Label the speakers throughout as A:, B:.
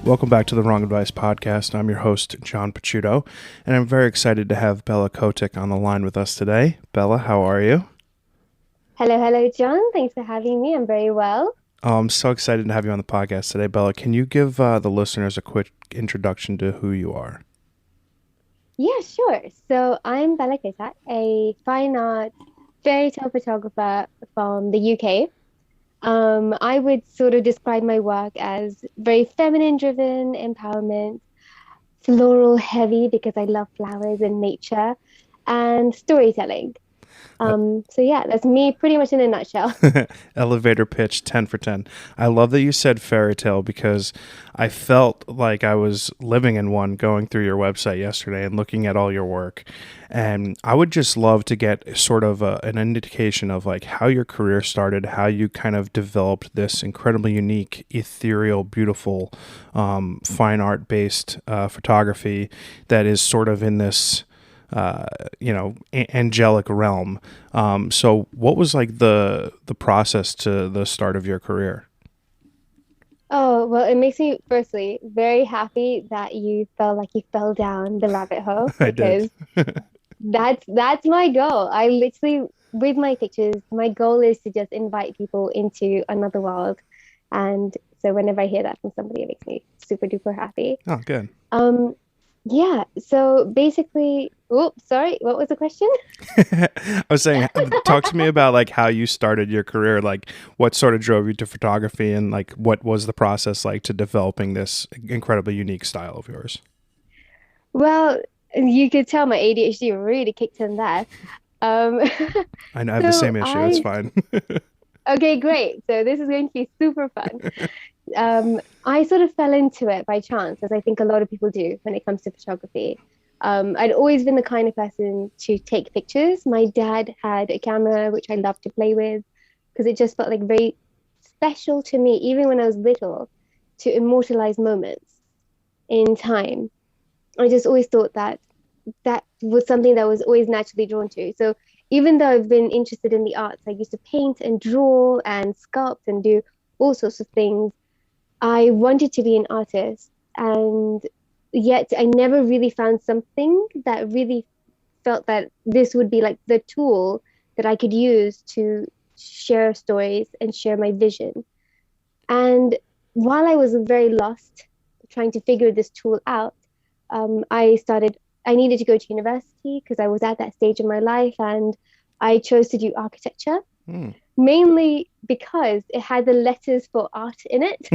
A: Welcome back to the Wrong Advice Podcast. I'm your host, John Pachuto, and I'm very excited to have Bella Kotak on the line with us today. Bella, how are you?
B: Hello, John. Thanks for having me. I'm very well.
A: I'm so excited to have you on the podcast today. Bella, can you give the listeners a quick introduction to who you are?
B: Yeah, sure. So I'm Bella Kotak, a fine art fairy tale photographer from the UK. I would sort of describe my work as very feminine driven, empowerment, floral heavy because I love flowers and nature, and storytelling. So yeah, that's me pretty much in a nutshell.
A: Elevator pitch 10 for 10. I love that you said fairy tale because I felt like I was living in one going through your website yesterday and looking at all your work. And I would just love to get sort of an indication of like how your career started, how you kind of developed this incredibly unique, ethereal, beautiful, fine art based photography that is sort of in this angelic realm. So what was like the process to the start of your career?
B: Oh, well, it makes me firstly very happy that you felt like you fell down the rabbit hole
A: I did.
B: because that's my goal. I literally, with my pictures, my goal is to just invite people into another world. And so whenever I hear that from somebody, it makes me super duper happy.
A: Oh, good.
B: Um, yeah, so basically, oops, sorry, what was the question?
A: I was saying, talk to me about like how you started your career, like what sort of drove you to photography and like what was the process like to developing this incredibly unique style of yours?
B: Well, you could tell my ADHD really kicked in there. Um,
A: I know I have the
B: so
A: same issue. It's
B: I,
A: fine.
B: okay, great. So this is going to be super fun. I sort of fell into it by chance, as I think a lot of people do when it comes to photography. I'd always been the kind of person to take pictures. My dad had a camera which I loved to play with because it just felt like very special to me, even when I was little, to immortalize moments in time. I just always thought that that was something that I was always naturally drawn to. So even though I've been interested in the arts, I used to paint and draw and sculpt and do all sorts of things. I wanted to be an artist, and yet I never really found something that really felt that this would be like the tool that I could use to share stories and share my vision. And while I was very lost trying to figure this tool out, I needed to go to university because I was at that stage in my life, and I chose to do architecture,
A: Hmm.
B: mainly because it had the letters for art in it.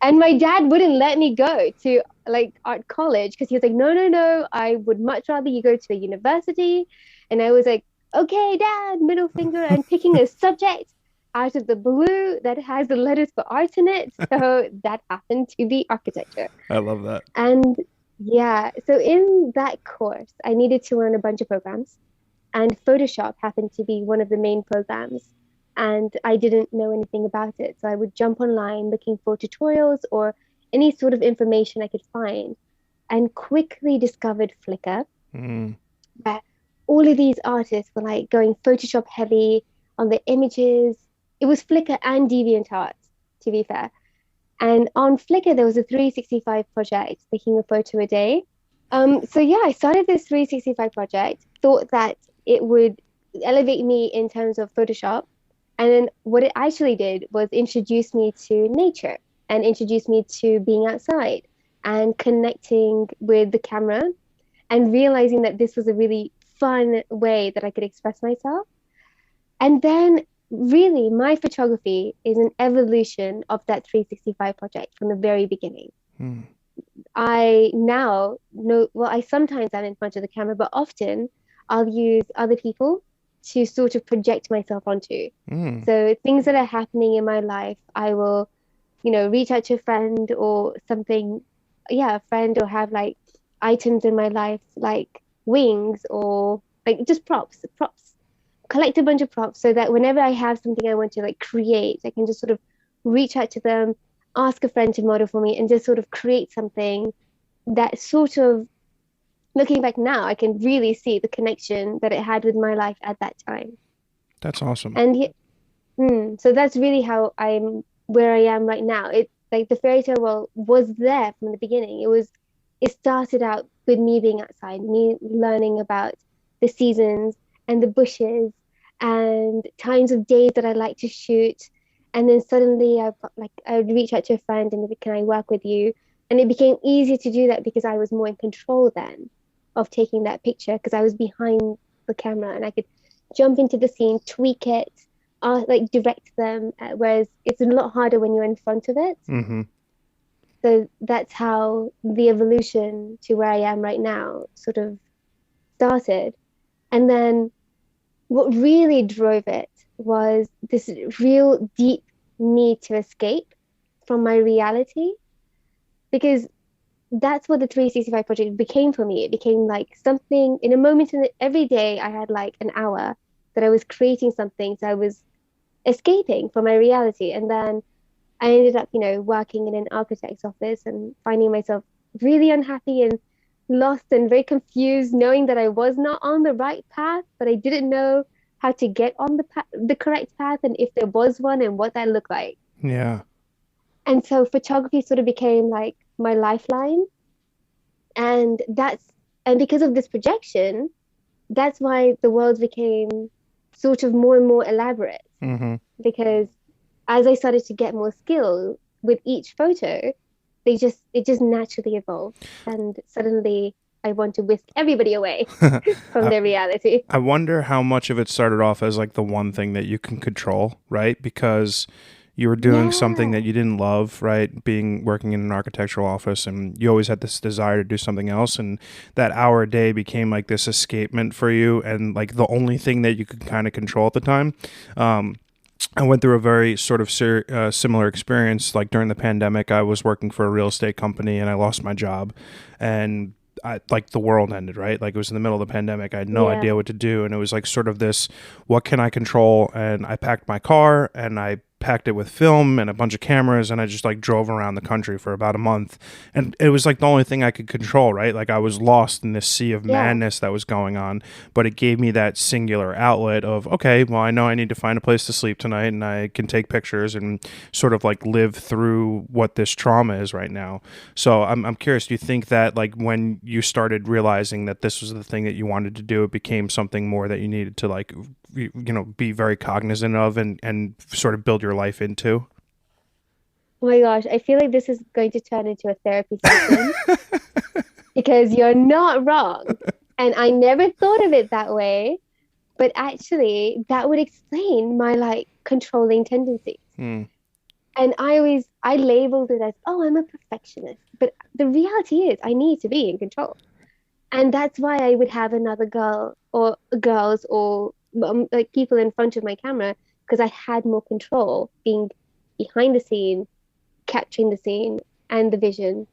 B: And my dad wouldn't let me go to like art college because he was like, no, no, no, I would much rather you go to a university. And I was like, okay, dad, middle finger, and picking a subject out of the blue that has the letters for art in it. So that happened to be architecture.
A: I love that.
B: And yeah, so in that course, I needed to learn a bunch of programs, and Photoshop happened to be one of the main programs. And I didn't know anything about it. So I would jump online looking for tutorials or any sort of information I could find, and quickly discovered Flickr,
A: Hmm.
B: where all of these artists were like going Photoshop heavy on the images. It was Flickr and DeviantArt, to be fair. And on Flickr, there was a 365 project, taking a photo a day. So yeah, I started this 365 project, thought that it would elevate me in terms of Photoshop. And then what it actually did was introduce me to nature and introduce me to being outside and connecting with the camera and realizing that this was a really fun way that I could express myself. And then really my photography is an evolution of that 365 project from the very beginning.
A: Hmm.
B: I now know, well, I sometimes am in front of the camera, but often I'll use other people to sort of project myself onto.
A: Hmm.
B: So things that are happening in my life, I will, reach out to a friend or something, yeah, a friend, or have like items in my life like wings or like just props, collect a bunch of props so that whenever I have something I want to like create, I can just sort of reach out to them, ask a friend to model for me, and just sort of create something that sort of, looking back now, I can really see the connection that it had with my life at that time.
A: That's awesome.
B: And so that's really how I'm where I am right now. Like the fairy tale world was there from the beginning. It started out with me being outside, me learning about the seasons and the bushes and times of days that I like to shoot. And then suddenly I've got like I would reach out to a friend and can I work with you? And it became easier to do that because I was more in control then of taking that picture because I was behind the camera and I could jump into the scene, tweak it, like direct them. Whereas it's a lot harder when you're in front of it.
A: Mm-hmm.
B: So that's how the evolution to where I am right now sort of started. And then what really drove it was this real deep need to escape from my reality because that's what the 365 project became for me. It became like something in a moment every day I had like an hour that I was creating something. So I was escaping from my reality. And then I ended up, working in an architect's office and finding myself really unhappy and lost and very confused, knowing that I was not on the right path, but I didn't know how to get on the correct path and if there was one and what that looked like.
A: Yeah.
B: And so photography sort of became like my lifeline. And and because of this projection, that's why the world became sort of more and more elaborate.
A: Mm-hmm.
B: Because as I started to get more skill with each photo, it just naturally evolved. And suddenly I want to whisk everybody away from
A: I,
B: their reality.
A: I wonder how much of it started off as like the one thing that you can control, right? Because you were doing something
B: Yeah.
A: that you didn't love, right? Being working in an architectural office, and you always had this desire to do something else, and that hour a day became like this escapement for you, and like the only thing that you could kind of control at the time. I went through a very sort of similar experience. Like during the pandemic, I was working for a real estate company and I lost my job, and like the world ended, right? Like it was in the middle of the pandemic. I had no
B: Yeah.
A: idea what to do. And it was like sort of this, what can I control? And I packed my car and I packed it with film and a bunch of cameras, and I just like drove around the country for about a month, and it was like the only thing I could control, right? Like I was lost in this sea of
B: Yeah.
A: madness that was going on, but it gave me that singular outlet of, okay, well, I know I need to find a place to sleep tonight and I can take pictures and sort of like live through what this trauma is right now. So I'm curious, do you think that like when you started realizing that this was the thing that you wanted to do, it became something more that you needed to like be very cognizant of and sort of build your life into?
B: Oh my gosh, I feel like this is going to turn into a therapy session because you're not wrong. And I never thought of it that way, but actually that would explain my like controlling tendencies.
A: Hmm.
B: And I labeled it as, oh, I'm a perfectionist. But the reality is I need to be in control. And that's why I would have another girl or girls or like people in front of my camera because I had more control being behind the scene, capturing the scene and the vision.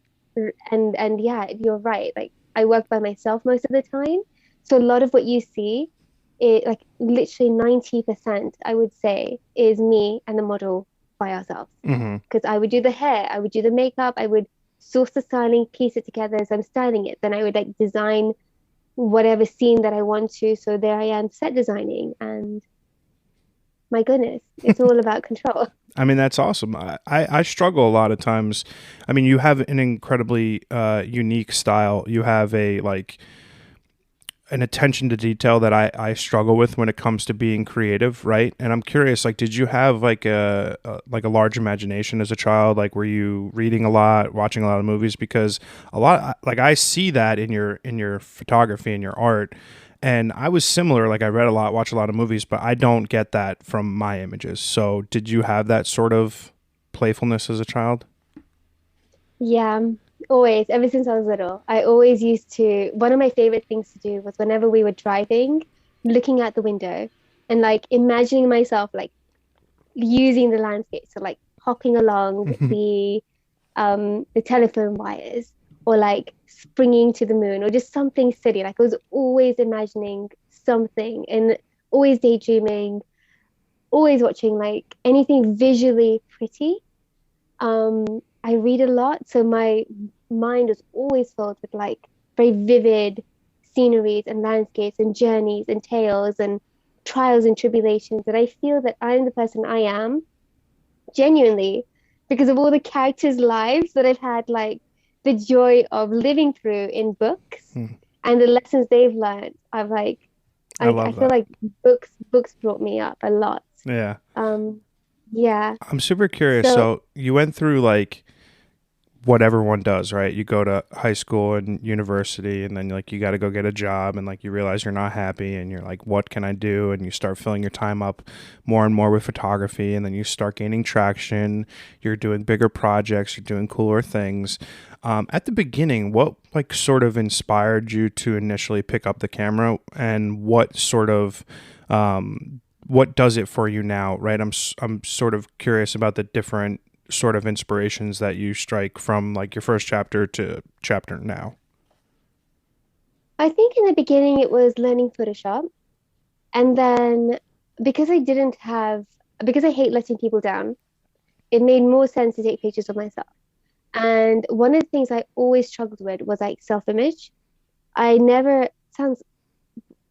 B: And yeah, you're right. Like I work by myself most of the time. So a lot of what you see, it like literally 90%, I would say, is me and the model by ourselves.
A: Mm-hmm.
B: Because I would do the hair, I would do the makeup, I would source the styling, piece it together as I'm styling it. Then I would like design whatever scene that I want to. So there I am set designing, and my goodness, it's all about control.
A: I mean, that's awesome. I struggle a lot of times. I mean, you have an incredibly unique style. You have a like an attention to detail that I struggle with when it comes to being creative, right? And I'm curious, like, did you have like a large imagination as a child? Like, were you reading a lot, watching a lot of movies? Because a lot, like, I see that in your photography and your art. And I was similar, like I read a lot, watched a lot of movies, but I don't get that from my images. So did you have that sort of playfulness as a child?
B: Yeah, always, ever since I was little, I always used to, one of my favorite things to do was whenever we were driving, looking out the window and like imagining myself like using the landscape. So like hopping along the telephone wires or like springing to the moon or just something silly. Like I was always imagining something and always daydreaming, always watching like anything visually pretty. I read a lot, so my mind is always filled with like very vivid sceneries and landscapes and journeys and tales and trials and tribulations. And I feel that I'm the person I am genuinely because of all the characters' lives that I've had, like the joy of living through in books
A: Hmm.
B: and the lessons they've learned. I've like,
A: I
B: I
A: love
B: feel
A: that.
B: like books brought me up a lot.
A: Yeah.
B: Um, yeah.
A: I'm super curious.
B: So
A: So you went through like what everyone does, right? You go to high school and university, and then like you got to go get a job, and like you realize you're not happy, and you're like, what can I do? And you start filling your time up more and more with photography, and then you start gaining traction. You're doing bigger projects, you're doing cooler things. At the beginning, what like sort of inspired you to initially pick up the camera, and what sort of what does it for you now, right? I'm sort of curious about the different sort of inspirations that you strike from like your first chapter to chapter now.
B: I think in the beginning it was learning Photoshop. And then because I didn't have, because I hate letting people down, it made more sense to take pictures of myself. And one of the things I always struggled with was like self-image. I never, sounds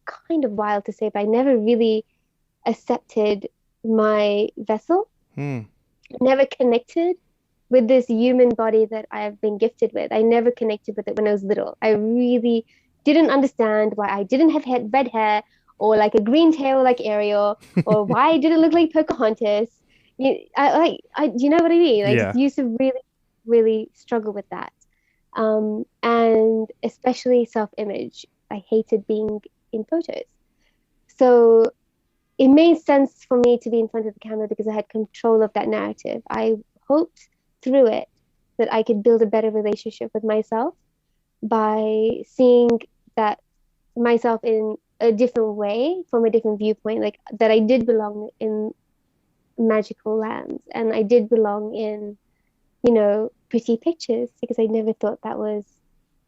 B: kind of wild to say, but I never really accepted my vessel,
A: Hmm.
B: never connected with this human body that I've been gifted with. I never connected with it when I was little. I really didn't understand why I didn't have red hair or like a green tail like Ariel or why I didn't look like Pocahontas. You know what I mean? I just
A: Yeah.
B: used to really, really struggle with that. And especially self-image. I hated being in photos. So it made sense for me to be in front of the camera because I had control of that narrative. I hoped through it that I could build a better relationship with myself by seeing that myself in a different way, from a different viewpoint, like that I did belong in magical lands and I did belong in, pretty pictures because I never thought that was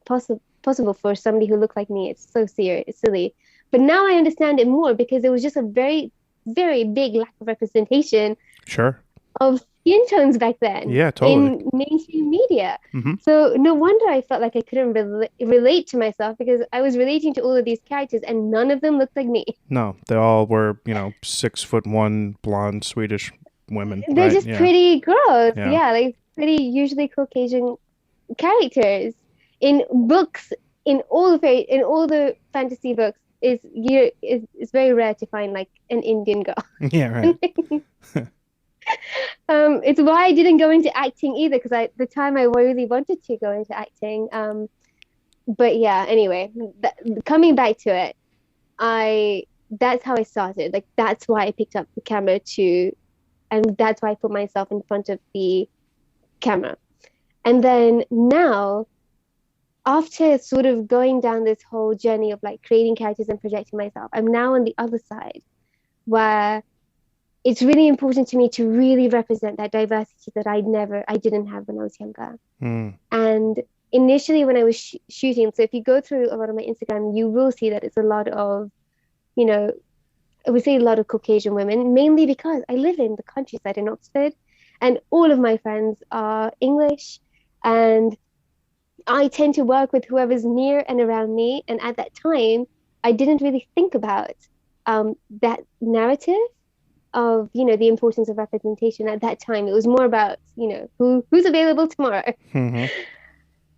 B: possible for somebody who looked like me. It's so serious, it's silly. But now I understand it more because it was just a very, very big lack of representation
A: Sure.
B: of skin tones back then
A: Yeah, totally.
B: in mainstream media.
A: Hmm.
B: So no wonder I felt like I couldn't relate to myself because I was relating to all of these characters and none of them looked like me.
A: No, they all were, 6'1" blonde Swedish women,
B: They're
A: right?
B: just
A: Yeah.
B: pretty girls.
A: Yeah.
B: Yeah, like pretty usually Caucasian characters in books, in all the fantasy books. It's very rare to find like an Indian girl.
A: Yeah, right.
B: It's why I didn't go into acting either, because the time I really wanted to go into acting. But yeah, anyway, coming back to it, that's how I started. Like that's why I picked up the camera too, and that's why I put myself in front of the camera. And then now, after sort of going down this whole journey of like creating characters and projecting myself, I'm now on the other side where it's really important to me to really represent that diversity that I didn't have when I was younger.
A: Mm.
B: And initially when I was shooting, so if you go through a lot of my Instagram, you will see that it's a lot of, I would say a lot of Caucasian women, mainly because I live in the countryside in Oxford and all of my friends are English and I tend to work with whoever's near and around me. And at that time, I didn't really think about that narrative of, the importance of representation at that time. It was more about, who's available tomorrow.
A: Hmm.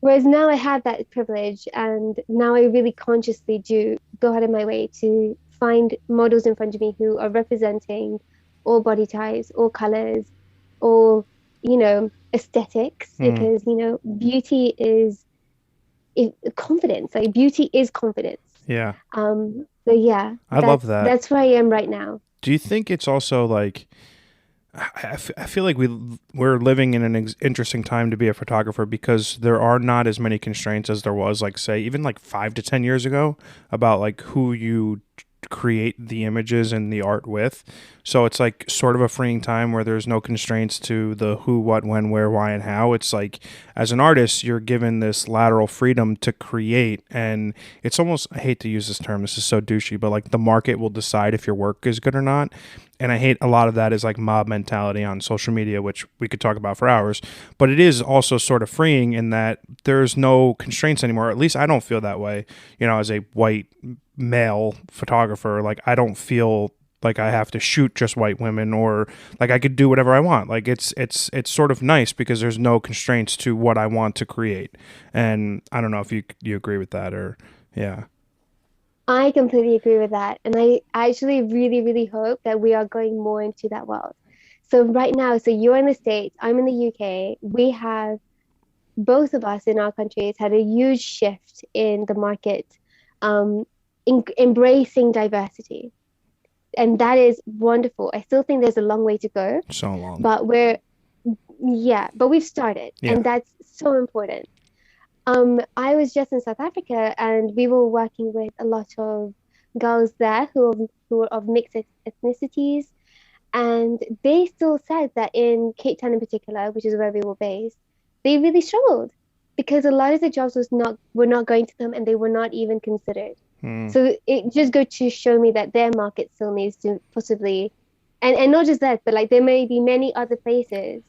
B: Whereas now I have that privilege and now I really consciously do go out of my way to find models in front of me who are representing all body types, all colors, all, aesthetics,
A: Mm.
B: because, beauty is confidence. Like beauty is confidence.
A: Yeah.
B: So yeah,
A: I love that.
B: that's where I am right now.
A: Do you think it's also like I feel like we're living in an interesting time to be a photographer because there are not as many constraints as there was, like say even like 5 to 10 years ago, about like who you create the images and the art with. So it's like sort of a freeing time where there's no constraints to the who, what, when, where, why, and how. It's like as an artist, you're given this lateral freedom to create, and it's almost, I hate to use this term, this is so douchey, but like the market will decide if your work is good or not. And I hate a lot of that is like mob mentality on social media, which we could talk about for hours. But it is also sort of freeing in that there's no constraints anymore. At least I don't feel that way. As a white male photographer, like I don't feel like I have to shoot just white women, or like I could do whatever I want. Like it's sort of nice because there's no constraints to what I want to create. And I don't know if you agree with that, or yeah.
B: I completely agree with that. And I actually really, really hope that we are going more into that world. So right now, so you're in the States, I'm in the UK. We have both of us in our countries had a huge shift in the market, um, embracing diversity. And that is wonderful. I still think there's a long way to go,
A: So long.
B: but but we've started,
A: Yeah.
B: and that's so important. I was just in South Africa, and we were working with a lot of girls there who are of mixed ethnicities, and they still said that in Cape Town in particular, which is where we were based, they really struggled because a lot of the jobs were not going to them, and they were not even considered.
A: Hmm.
B: So it just goes to show me that their market still needs to possibly, and not just that, but like there may be many other places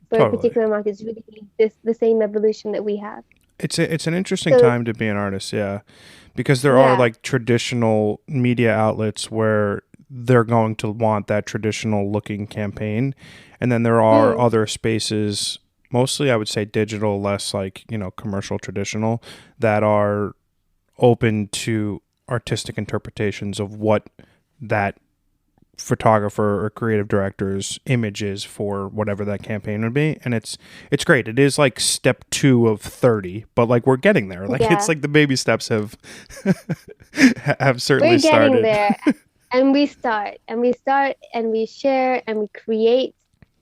B: where
A: Totally.
B: particular markets really need the same evolution that we have.
A: It's an interesting
B: So
A: time to be an artist, yeah, because there are
B: yeah.
A: like traditional media outlets where they're going to want that traditional looking campaign, and then there are
B: Mm,
A: other spaces, mostly I would say digital, less like, commercial traditional, that are open to artistic interpretations of what that photographer or creative director's images for whatever that campaign would be. And it's great. It is like step 2 of 30, but like we're getting there. Like it's
B: yeah,
A: like the baby steps have have certainly
B: we're getting
A: started.
B: there. And we start and we share and we create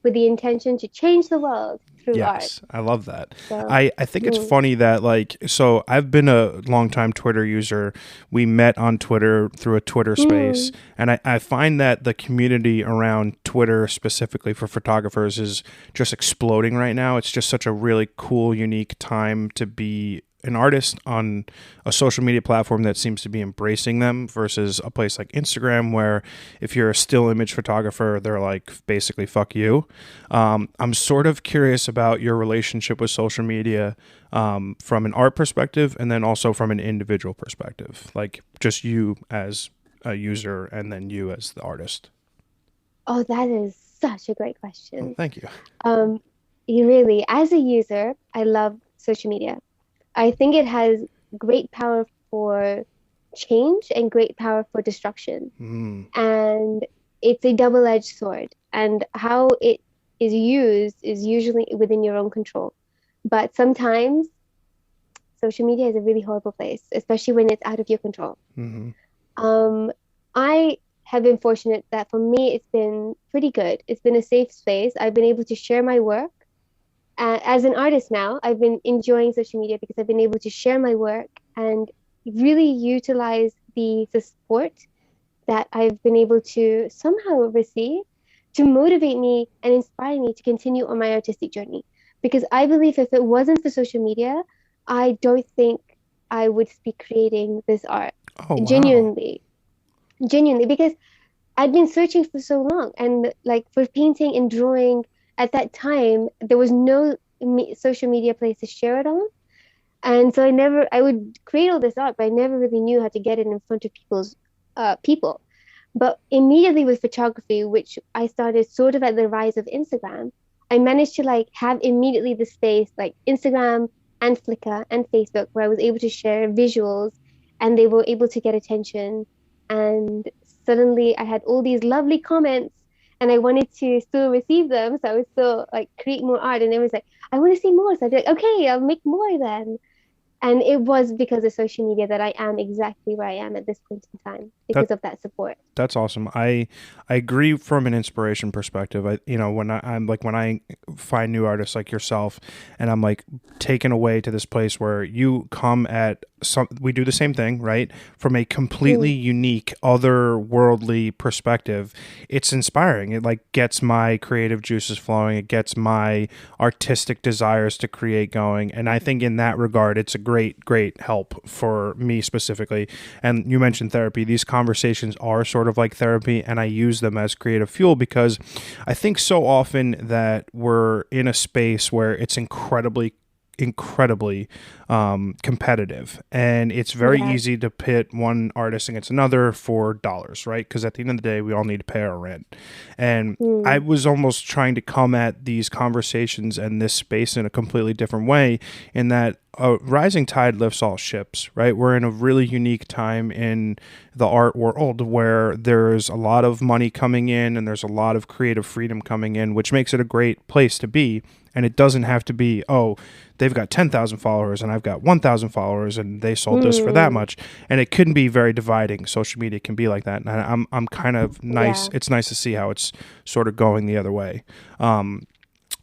B: with the intention to change the world through art.
A: Yes, I love that.
B: So,
A: I think it's
B: mm,
A: funny that, like, so I've been a longtime Twitter user. We met on Twitter through a Twitter space,
B: mm,
A: and I find that the community around Twitter, specifically for photographers, is just exploding right now. It's just such a really cool, unique time to be an artist on a social media platform that seems to be embracing them versus a place like Instagram, where if you're a still image photographer, they're like basically fuck you. I'm sort of curious about your relationship with social media, from an art perspective, and then also from an individual perspective, like just you as a user and then you as the artist.
B: oh, that is such a great
A: Well,
B: question.
A: thank you.
B: Um, you really, as a user, I love social media. I think it has great power for change and great power for destruction.
A: Mm,
B: And it's a double-edged sword. And how it is used is usually within your own control. But sometimes social media is a really horrible place, especially when it's out of your control.
A: mm-hmm.
B: Um, I have been fortunate that for me, it's been pretty good. It's been a safe space. I've been able to share my work. As an artist now, I've been enjoying social media because I've been able to share my work and really utilize the support that I've been able to somehow receive to motivate me and inspire me to continue on my artistic journey. Because I believe if it wasn't for social media, I don't think I would be creating this art.
A: Oh wow.
B: Genuinely, genuinely, because I'd been searching for so long, and like for painting and drawing at that time, there was no social media place to share it on. And so I would create all this art, but I never really knew how to get it in front of people. But immediately with photography, which I started sort of at the rise of Instagram, I managed to like have immediately the space like Instagram and Flickr and Facebook where I was able to share visuals and they were able to get attention. And suddenly I had all these lovely comments and I wanted to still receive them. So I would still like create more art. And it was like, I want to see more. So I'd be like, okay, I'll make more then. And it was because of social media that I am exactly where I am at this point in time
A: That
B: because of that support.
A: That's awesome. I agree from an inspiration perspective. I'm like when I find new artists like yourself, and I'm like taken away to this place where you come at some. We do the same thing, right? From a completely
B: Mm,
A: unique, otherworldly perspective. It's inspiring. It like gets my creative juices flowing. It gets my artistic desires to create going. And I think in that regard, it's a great help for me specifically. And you mentioned therapy. These conversations are sort of like therapy, and I use them as creative fuel because I think so often that we're in a space where it's incredibly incredibly competitive, and it's very
B: Yeah.
A: easy to pit one artist against another for dollars, right? Because at the end of the day, we all need to pay our rent. And I
B: Mm.
A: was almost trying to come at these conversations and this space in a completely different way, in that a rising tide lifts all ships, right? We're in a really unique time in the art world where there's a lot of money coming in and there's a lot of creative freedom coming in, which makes it a great place to be. And it doesn't have to be, oh, they've got 10,000 followers and I've got 1,000 followers and they sold this for that
B: Mm.
A: much. And it can be very dividing. Social media can be like that. And I'm kind of nice.
B: Yeah.
A: It's nice to see how it's sort of going the other way.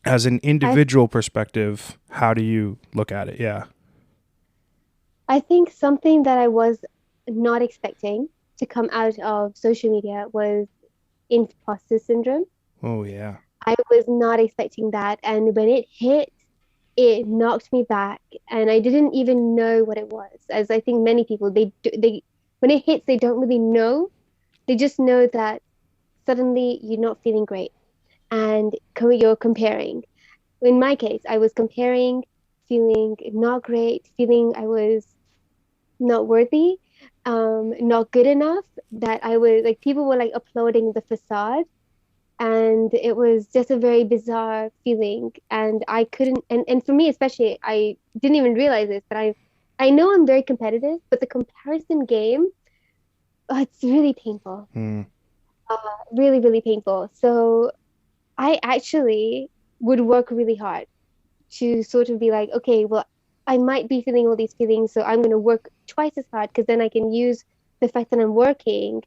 A: As an
B: I
A: individual perspective, how do you look at it? Yeah.
B: I think something that I was not expecting to come out of social media was imposter syndrome.
A: Oh, yeah.
B: I was not expecting that, and when it hit, it knocked me back, and I didn't even know what it was. As I think many people, they when it hits, they don't really know. They just know that suddenly you're not feeling great, and you're comparing. In my case, I was comparing, feeling not great, feeling I was not worthy, not good enough, that I was like people were like applauding the facade, and it was just a very bizarre feeling, and I couldn't, and for me especially, I didn't even realize this, but I know I'm very competitive, but the comparison game, it's really painful,
A: Mm.
B: uh, really, really painful. So I actually would work really hard to sort of be like, okay, well, I might be feeling all these feelings, so I'm going to work twice as hard, because then I can use the fact that I'm working.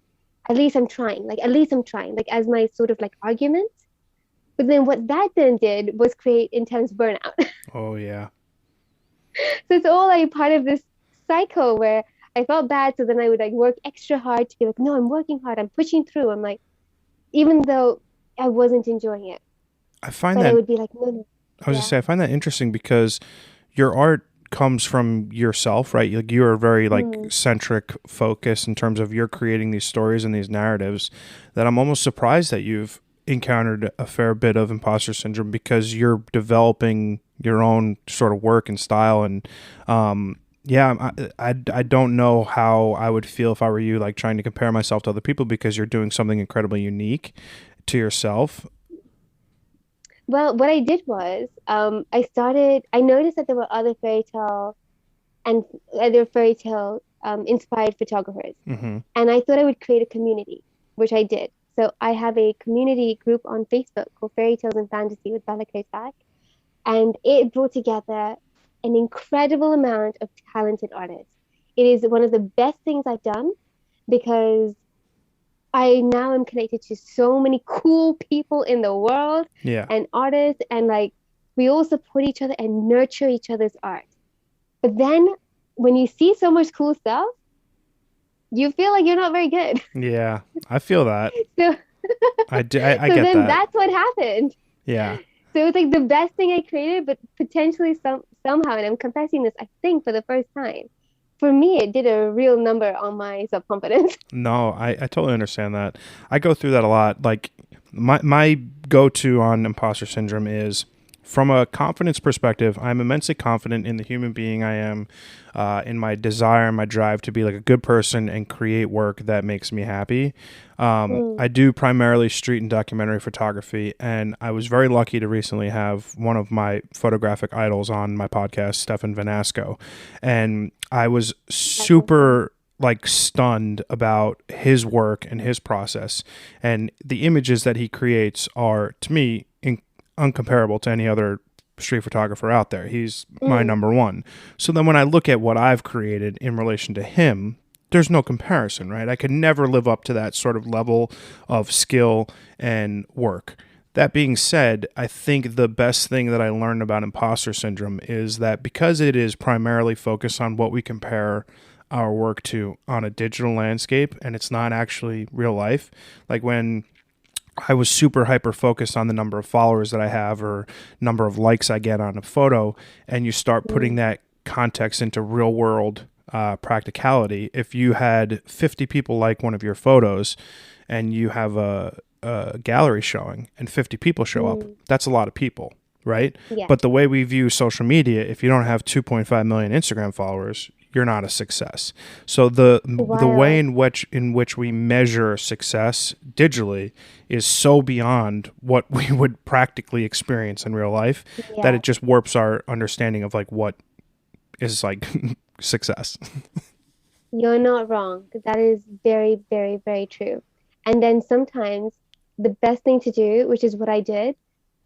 B: At least I'm trying, like, at least I'm trying, like, as my sort of like argument. But then what that then did was create intense burnout.
A: Oh, yeah.
B: So it's all like part of this cycle where I felt bad. So then I would like work extra hard to be like, no, I'm working hard, I'm pushing through. I'm like, even though I wasn't enjoying it,
A: I find
B: but I
A: that,
B: would be like, no, no,
A: I was just
B: yeah.
A: say, I find that interesting because your art comes from yourself, right? Like you are very like
B: Mm,
A: centric focus in terms of you're creating these stories and these narratives, that I'm almost surprised that you've encountered a fair bit of imposter syndrome, because you're developing your own sort of work and style. And yeah, I don't know how I would feel if I were you, like trying to compare myself to other people, because you're doing something incredibly unique to yourself.
B: well, what I did was, I noticed that there were and other fairy tale inspired photographers.
A: Hmm.
B: And I thought I would create a community, which I did. So I have a community group on Facebook called Fairy Tales and Fantasy with Bella Kotak, and it brought together an incredible amount of talented artists. It is one of the best things I've done, because I now am connected to so many cool people in the world
A: Yeah.
B: and artists, and like we all support each other and nurture each other's art. But then when you see so much cool stuff, you feel like you're not very good.
A: Yeah. I feel that.
B: So
A: I
B: so
A: get
B: then
A: that.
B: that's what happened.
A: Yeah.
B: So it's like the best thing I created, but potentially somehow, and I'm confessing this, I think for the first time, for me, it did a real number on my self-confidence.
A: No, I totally understand that. I go through that a lot. Like my go-to on imposter syndrome is, from a confidence perspective, I'm immensely confident in the human being I am, in my desire and my drive to be like a good person and create work that makes me happy.
B: Mm,
A: I do primarily street and documentary photography, and I was very lucky to recently have one of my photographic idols on my podcast, Stefan Vanasco, and I was
B: that's awesome.
A: super like stunned about his work and his process, and the images that he creates are, to me, uncomparable to any other street photographer out there. He's my
B: Mm,
A: number one. So then when I look at what I've created in relation to him, there's no comparison, right? I could never live up to that sort of level of skill and work. That being said, I think the best thing that I learned about imposter syndrome is that because it is primarily focused on what we compare our work to on a digital landscape, and it's not actually real life, like when I was super hyper focused on the number of followers that I have or number of likes I get on a photo, and you start putting
B: mm,
A: that context into real world practicality. If you had 50 people like one of your photos and you have a gallery showing and 50 people show up,
B: mm.
A: that's a lot of people. right?
B: Yeah.
A: But the way we view social media, if you don't have 2.5 million Instagram followers, you're not a success. So the way
B: Wild.
A: in which we measure success digitally is so beyond what we would practically experience in real life that
B: Yeah.
A: it just warps our understanding of like what is like success.
B: You're not wrong. That is very, very, very true. And then sometimes the best thing to do, which is what I did,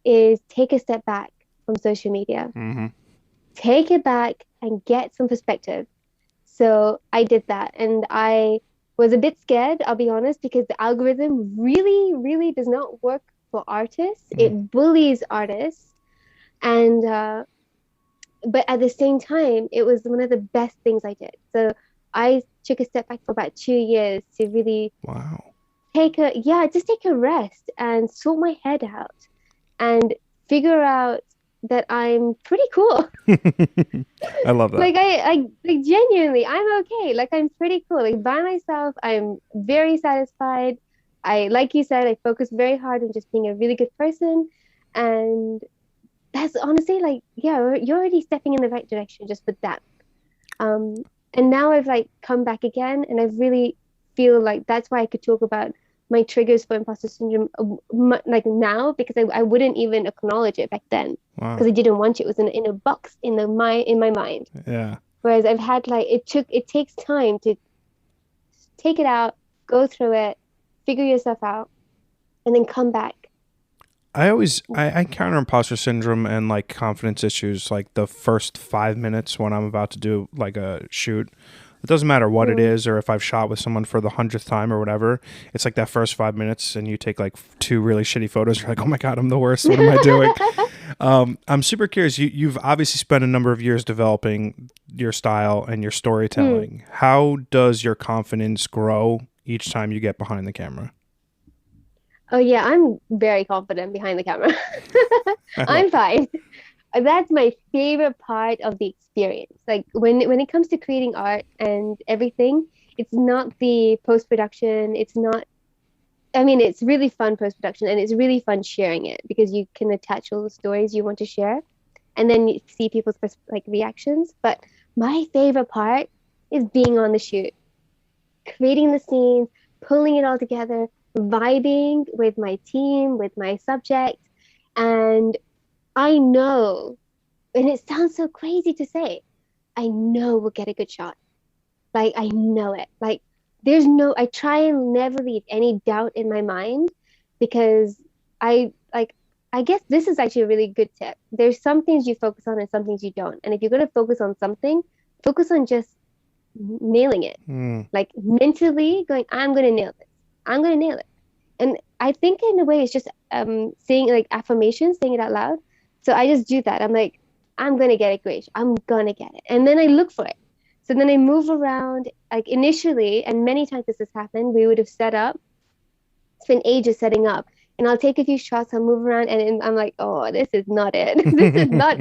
B: is take a step back from social media.
A: Mm-hmm.
B: Take it back and get some perspective. So I did that. And I was a bit scared, I'll be honest, because the algorithm really, really does not work for artists. It bullies artists. And but at the same time, it was one of the best things I did. So I took a step back for about 2 years to really
A: Wow.
B: just take a rest and sort my head out and figure out that I'm pretty cool.
A: I love that.
B: Like like genuinely, I'm okay. Like I'm pretty cool. Like by myself, I'm very satisfied. Like you said, I focus very hard on just being a really good person. And that's honestly like, yeah, you're already stepping in the right direction just with that. Um, and now I've like come back again, and I really feel like that's why I could talk about my triggers for imposter syndrome like now, because I wouldn't even acknowledge it back then
A: Wow.
B: because I didn't want it. It was in a box in my mind.
A: Yeah.
B: Whereas I've had like it takes time to take it out, go through it, figure yourself out, and then come back.
A: I encounter imposter syndrome and like confidence issues like the first 5 minutes when I'm about to do like a shoot. It doesn't matter what it is or if I've shot with someone for the 100th time or whatever. It's like that first 5 minutes and you take like two really shitty photos. You're like, oh my God, I'm the worst. What am I doing? I'm super curious. You've obviously spent a number of years developing your style and your storytelling. How does your confidence grow each time you get behind the camera?
B: Oh yeah, I'm very confident behind the camera.
A: I love
B: I'm fine. That's my favorite part of the experience. Like when it comes to creating art and everything, it's not the post-production. It's not, I mean, it's really fun post-production and it's really fun sharing it because you can attach all the stories you want to share and then you see people's like reactions. But my favorite part is being on the shoot, creating the scenes, pulling it all together, vibing with my team, with my subject. And I know, and it sounds so crazy to say, I know we'll get a good shot. Like, I know it. Like, I try and never leave any doubt in my mind because I guess this is actually a really good tip. There's some things you focus on and some things you don't. And if you're going to focus on something, focus on just nailing it. Like, mentally going, I'm going to nail this. I'm going to nail it. And I think in a way it's just saying like affirmations, saying it out loud. So I just do that. I'm like, I'm going to get it great. I'm going to get it. And then I look for it. So then I move around, like initially, and many times this has happened, we would have set up, spent ages setting up. And I'll take a few shots, I'll move around, and I'm like, oh, this is not it. This is not,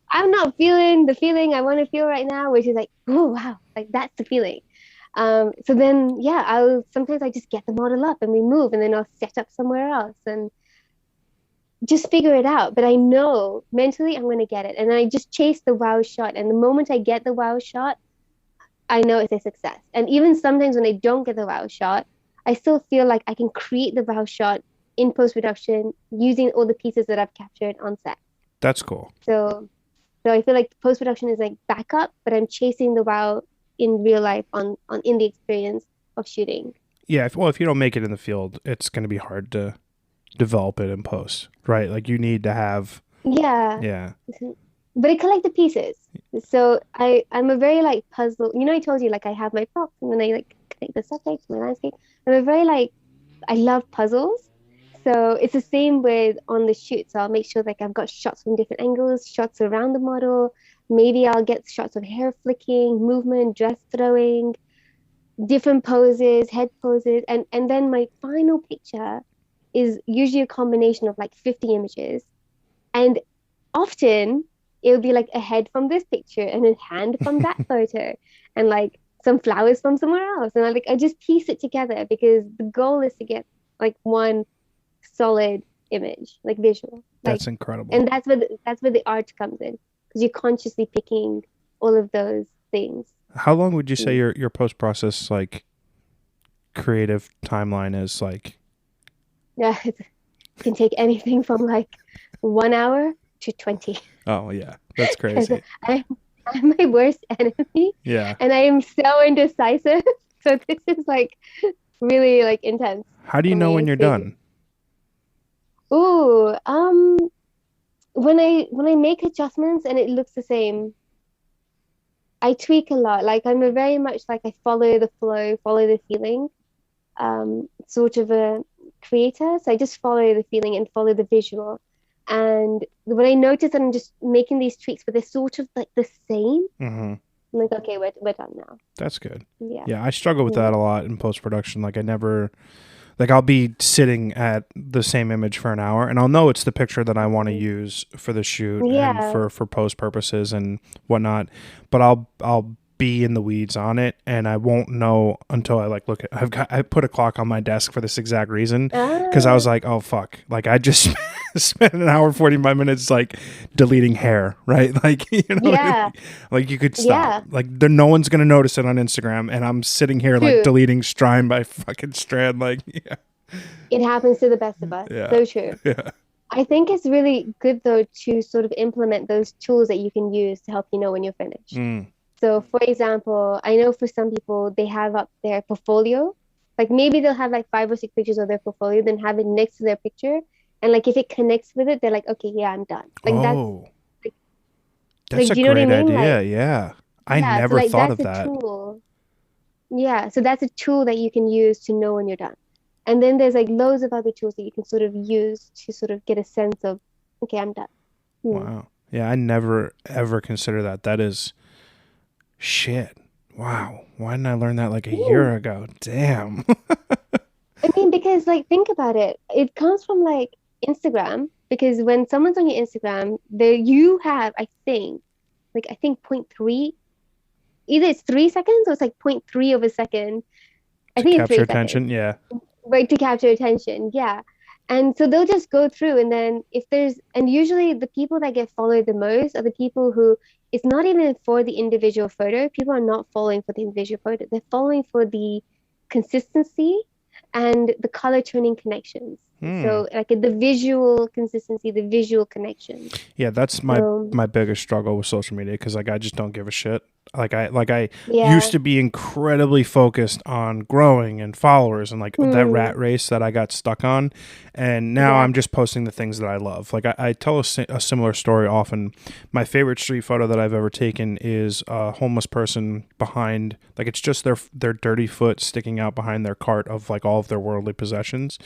B: I'm not feeling the feeling I want to feel right now, which is like, oh, wow, like that's the feeling. So then, yeah, sometimes I just get the model up and we move and then I'll set up somewhere else and just figure it out. But I know mentally I'm going to get it. And I just chase the wow shot. And the moment I get the wow shot, I know it's a success. And even sometimes when I don't get the wow shot, I still feel like I can create the wow shot in post-production using all the pieces that I've captured on set.
A: That's cool.
B: So I feel like post-production is like backup, but I'm chasing the wow in real life on in the experience of shooting.
A: Yeah, if you don't make it in the field, it's going to be hard to develop it in post, right? Like you need to have.
B: Yeah. But I collect the pieces. So I'm a very like puzzle. You know, I told you like I have my props and then I like collect the subjects, my landscape. I'm a very like I love puzzles. So it's the same with on the shoot. So I'll make sure like I've got shots from different angles, shots around the model. Maybe I'll get shots of hair flicking, movement, dress throwing, different poses, head poses. And then my final picture is usually a combination of like 50 images. And often it'll be like a head from this picture and a hand from that photo and like some flowers from somewhere else. And I just piece it together because the goal is to get like one solid image, like visual, like,
A: That's incredible.
B: and that's where the art comes in because you're consciously picking all of those things.
A: How long would you say
B: Mm.
A: your post process like creative timeline is like?
B: Yeah, it can take anything from like 1 hour to 20
A: Oh yeah, that's
B: because
A: crazy.
B: I'm I'm my worst enemy
A: Yeah.
B: and I am so indecisive. So this is like really like intense
A: How do you
B: for
A: know
B: me.
A: when
B: It's
A: you're
B: crazy.
A: done?
B: Ooh, when I make adjustments and it looks the same, I tweak a lot. Like I'm a very much like I follow the flow, follow the feeling, sort of a creator. So I just follow the feeling and follow the visual. And when I notice that I'm just making these tweaks, but they're sort of like the same,
A: Hmm.
B: I'm like, okay, we're done now.
A: That's good.
B: Yeah.
A: Yeah, I struggle with
B: Mm.
A: that a lot in post production. Like I never like I'll be sitting at the same image for an hour and I'll know it's the picture that I want to use for the shoot and
B: Yeah.
A: for post purposes and whatnot. But I'll be in the weeds on it and I won't know until I like look at I put a clock on my desk for this exact reason because I
B: Ah,
A: was like, oh fuck. Like I just spent an hour 45 minutes like deleting hair, right? Like you know what I
B: yeah.
A: mean? Like you could stop.
B: Yeah.
A: Like there, no one's gonna notice it on Instagram and I'm sitting here like
B: True.
A: deleting strand by fucking strand like yeah.
B: It happens to the best of us.
A: Yeah.
B: So true.
A: Yeah.
B: I think it's really good though to sort of implement those tools that you can use to help you know when you're finished.
A: Mm.
B: So, for example, I know for some people they have up their portfolio. Like maybe they'll have like 5 or 6 pictures of their portfolio, then have it next to their picture. And like if it connects with it, they're like, okay, yeah, I'm done.
A: Oh,
B: Like,
A: that's
B: like
A: a
B: do you know what I
A: great
B: mean?
A: idea.
B: Like,
A: Yeah. I
B: yeah, so
A: never
B: like
A: thought
B: that's
A: of
B: a
A: that.
B: tool. Yeah, so that's a tool that you can use to know when you're done. And then there's like loads of other tools that you can sort of use to sort of get a sense of, okay, I'm done. Hmm.
A: Wow. Yeah, I never ever consider that. That is shit. Wow. Why didn't I learn that like a
B: Hmm.
A: year ago? Damn.
B: I mean, because like think about it. It comes from like Instagram because when someone's on your Instagram, there you have, I think point three, either it's 3 seconds or it's like point three of a second. I
A: To
B: think it's
A: capture
B: 3 seconds,
A: attention. Yeah.
B: right, to capture attention. Yeah. And so they'll just go through and then if there's and usually the people that get followed the most are the people who it's not even for the individual photo. People are not following for the individual photo. They're following for the consistency and the color tuning connections.
A: Hmm.
B: So like the visual consistency, the visual connections.
A: Yeah, that's
B: So
A: my biggest struggle with social media because like I just don't give a shit. Like I used
B: yeah.
A: to be incredibly focused on growing and followers and like that
B: Hmm.
A: rat race that I got stuck on, and now
B: Yeah.
A: I'm just posting the things that I love. Like I tell a similar story often. My favorite street photo that I've ever taken is a homeless person behind like it's just their dirty foot sticking out behind their cart of like all of their worldly possessions,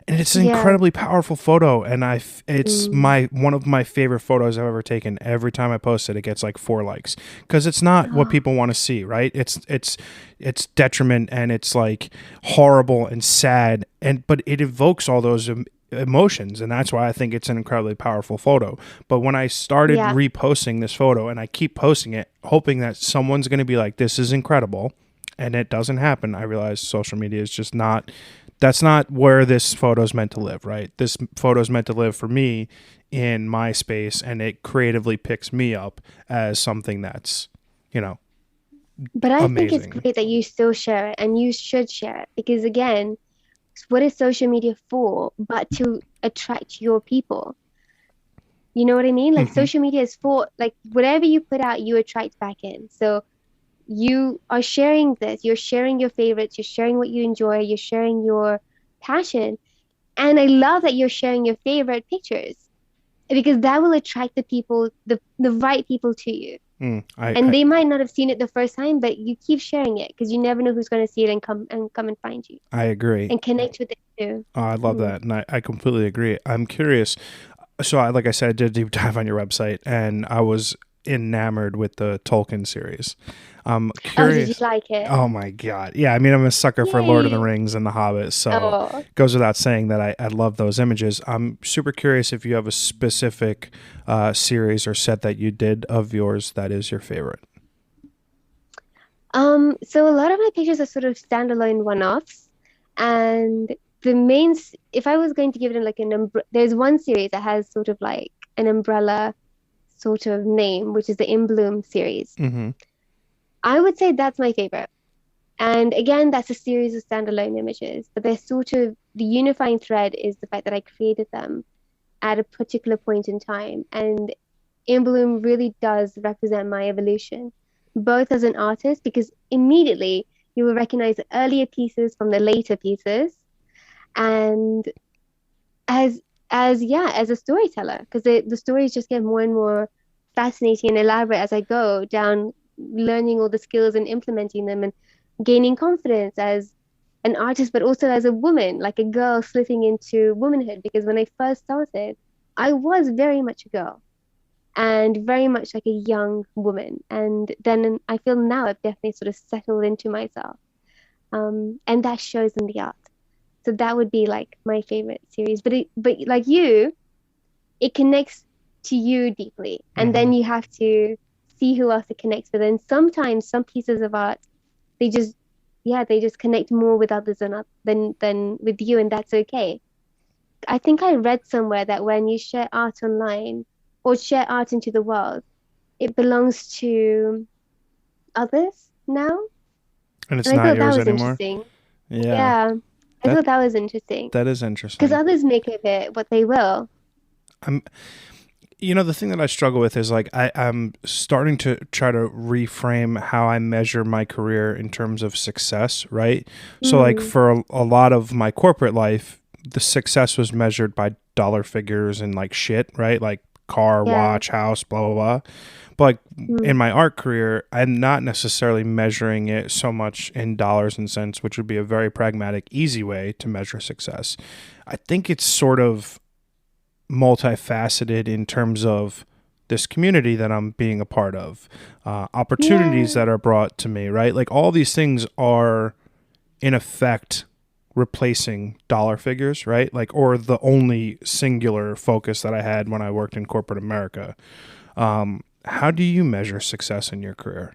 A: and it's an
B: Yeah.
A: incredibly powerful photo and it's
B: Mm.
A: my one of my favorite photos I've ever taken. Every time I post it, it gets like 4 likes because it's not what
B: Oh,
A: people want to see, right? It's detriment and it's like horrible and sad, and but it evokes all those emotions, and that's why I think it's an incredibly powerful photo. But when I started
B: yeah.
A: reposting this photo and I keep posting it hoping that someone's going to be like, this is incredible, and it doesn't happen, I realize social media is just not, that's not where this photo is meant to live, right? This photo is meant to live for me in my space, and it creatively picks me up as something that's, you know,
B: But I think it's
A: amazing.
B: great that you still share it and you should share it because again, what is social media for but to attract your people? You know what I mean? Like
A: Hmm.
B: social media is for like whatever you put out, you attract back in. So you are sharing this, you're sharing your favorites, you're sharing what you enjoy, you're sharing your passion. And I love that you're sharing your favorite pictures because that will attract the people, the right people to you.
A: Mm,
B: And they might not have seen it the first time, but you keep sharing it because you never know who's going to see it and come and find you
A: I agree.
B: and connect with it too.
A: Oh, I love
B: Mm.
A: that, and I completely agree. I'm curious. So, like I said, I did a deep dive on your website, and I was enamored with the Tolkien series. I'm
B: Oh, did you
A: curious.
B: like it?
A: Oh my god, yeah. I mean, I'm a sucker for Lord of the
B: Yay.
A: Rings and The Hobbit, so
B: Oh,
A: it goes without saying that I love those images. I'm super curious if you have a specific series or set that you did of yours that is your favorite.
B: so a lot of my pictures are sort of standalone one-offs, and if I was going to give it like there's one series that has sort of like an umbrella sort of name, which is the In Bloom series.
A: Mm-hmm.
B: I would say that's my favorite. And again, that's a series of standalone images, but they're sort of the unifying thread is the fact that I created them at a particular point in time. And In Bloom really does represent my evolution, both as an artist, because immediately you will recognize the earlier pieces from the later pieces, and as as a storyteller, because the stories just get more and more fascinating and elaborate as I go down, learning all the skills and implementing them and gaining confidence as an artist, but also as a woman, like a girl slipping into womanhood. Because when I first started, I was very much a girl and very much like a young woman. And then I feel now I've definitely sort of settled into myself. And that shows in the art. So that would be like my favorite series. But like you, it connects to you deeply. And
A: Mm-hmm.
B: then you have to see who else it connects with. And sometimes some pieces of art, they just, yeah, they just connect more with others than with you, and that's okay. I think I read somewhere that when you share art online or share art into the world, it belongs to others now.
A: And it's
B: And I
A: not
B: thought that
A: yours
B: was
A: anymore.
B: interesting.
A: Yeah,
B: Yeah, I
A: that
B: thought that was interesting
A: that is
B: because
A: interesting.
B: others make of it what they will.
A: I'm, the thing that I struggle with is like I'm starting to try to reframe how I measure my career in terms of success, right? So like
B: Mm,
A: for a lot of my corporate life, the success was measured by dollar figures and like shit, right? Like car,
B: yeah.
A: watch, house, blah blah blah. But like in
B: Mm,
A: my art career, I'm not necessarily measuring it so much in dollars and cents, which would be a very pragmatic, easy way to measure success. I think it's sort of multifaceted in terms of this community that I'm being a part of, opportunities
B: yeah.
A: that are brought to me, right? Like all these things are in effect replacing dollar figures, right? Like, or the only singular focus that I had when I worked in corporate America. How do you measure success in your career?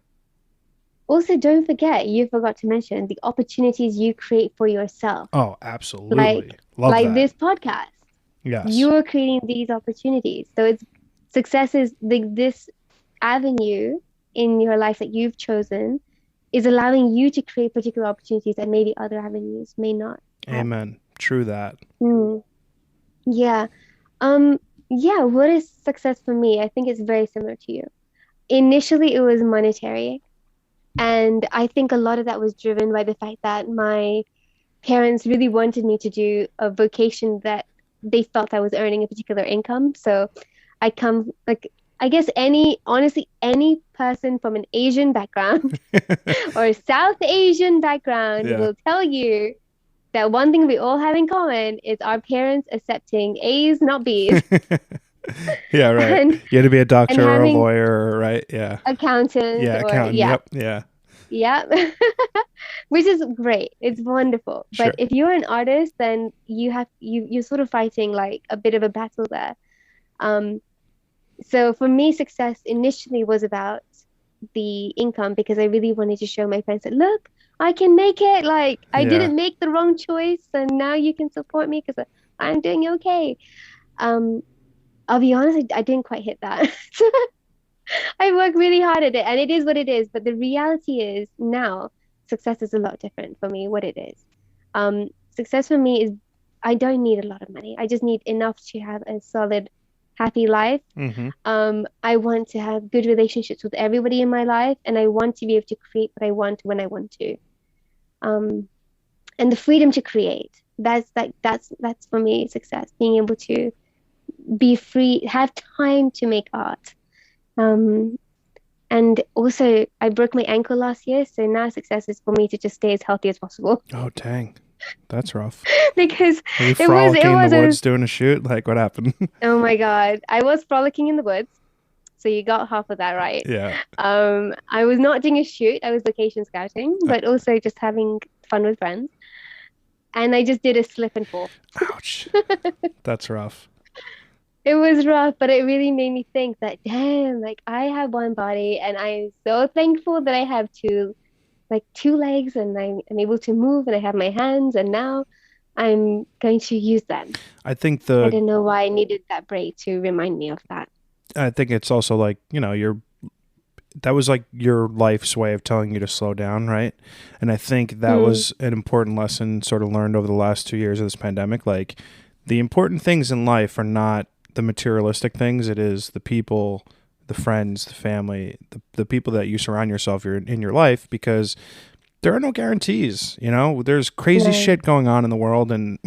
B: Also, don't forget, you forgot to mention the opportunities you create for yourself.
A: Oh, absolutely.
B: Like
A: Love that.
B: this podcast.
A: Yes.
B: You're creating these opportunities. So it's success is this avenue in your life that you've chosen is allowing you to create particular opportunities that maybe other avenues may not have.
A: Amen. True that.
B: Mm, yeah. Um, yeah, what is success for me? I think it's very similar to you. Initially, it was monetary. And I think a lot of that was driven by the fact that my parents really wanted me to do a vocation that they felt I was earning a particular income. So I come like I guess honestly any person from an Asian background or a South Asian background
A: Yeah.
B: will tell you that one thing we all have in common is our parents accepting A's, not B's,
A: Yeah, right.
B: and
A: You had to be a
B: and
A: doctor or a
B: having
A: lawyer, right? Yeah.
B: accountants
A: Yeah,
B: or
A: accountant.
B: yeah,
A: Yep. Yeah.
B: yeah. Which is great. It's wonderful. But
A: Sure.
B: if you're an artist, then you're sort of fighting like a bit of a battle there. Um, so for me, success initially was about the income because I really wanted to show my friends that look, I can make it. Like I
A: Yeah.
B: didn't make the wrong choice, and now you can support me because I'm doing okay. Um, I'll be honest, I didn't quite hit that. I work really hard at it, and it is what it is. But the reality is now success is a lot different for me. What it is, success for me is I don't need a lot of money. I just need enough to have a solid, happy life.
A: Mm-hmm.
B: I want to have good relationships with everybody in my life, and I want to be able to create what I want when I want to. Um, and the freedom to create. That's for me success. Being able to be free, have time to make art. Um, and also, I broke my ankle last year, so now success is for me to just stay as healthy as possible.
A: Oh, dang. That's rough.
B: Because
A: Were you
B: it
A: frolicking in the
B: was
A: woods doing a shoot? Like, what happened?
B: oh my God, I was frolicking in the woods, so you got half of that right.
A: Yeah.
B: I was not doing a shoot, I was location scouting, but also just having fun with friends. And I just did a slip and fall.
A: Ouch. That's rough.
B: It was rough, but it really made me think that, damn, like I have one body and I'm so thankful that I have two legs and I'm able to move and I have my hands and now I'm going to use them.
A: I think
B: I
A: the
B: don't know why I needed that break to remind me of that.
A: I think it's also like, your that was like your life's way of telling you to slow down, right? And I think that
B: Mm,
A: was an important lesson sort of learned over the last 2 years of this pandemic. Like, the important things in life are not the materialistic things. It is the people, the friends, the family, the people that you surround yourself in your life, because there are no guarantees. There's crazy
B: no,
A: shit going on in the world, and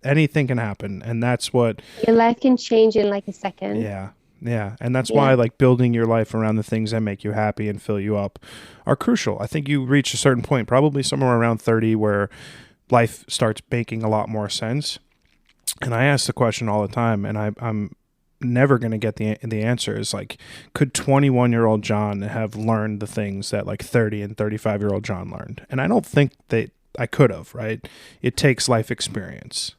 A: anything can happen. And that's what,
B: your life can change in like a second.
A: yeah. Yeah, and that's why
B: Yeah.
A: like building your life around the things that make you happy and fill you up are crucial. I think you reach a certain point, probably somewhere around 30, where life starts making a lot more sense. And I ask the question all the time, and I'm never going to get the answer. Is like, could 21-year-old John have learned the things that like 30 and 35-year-old John learned? And I don't think that I could have, right? It takes life experience.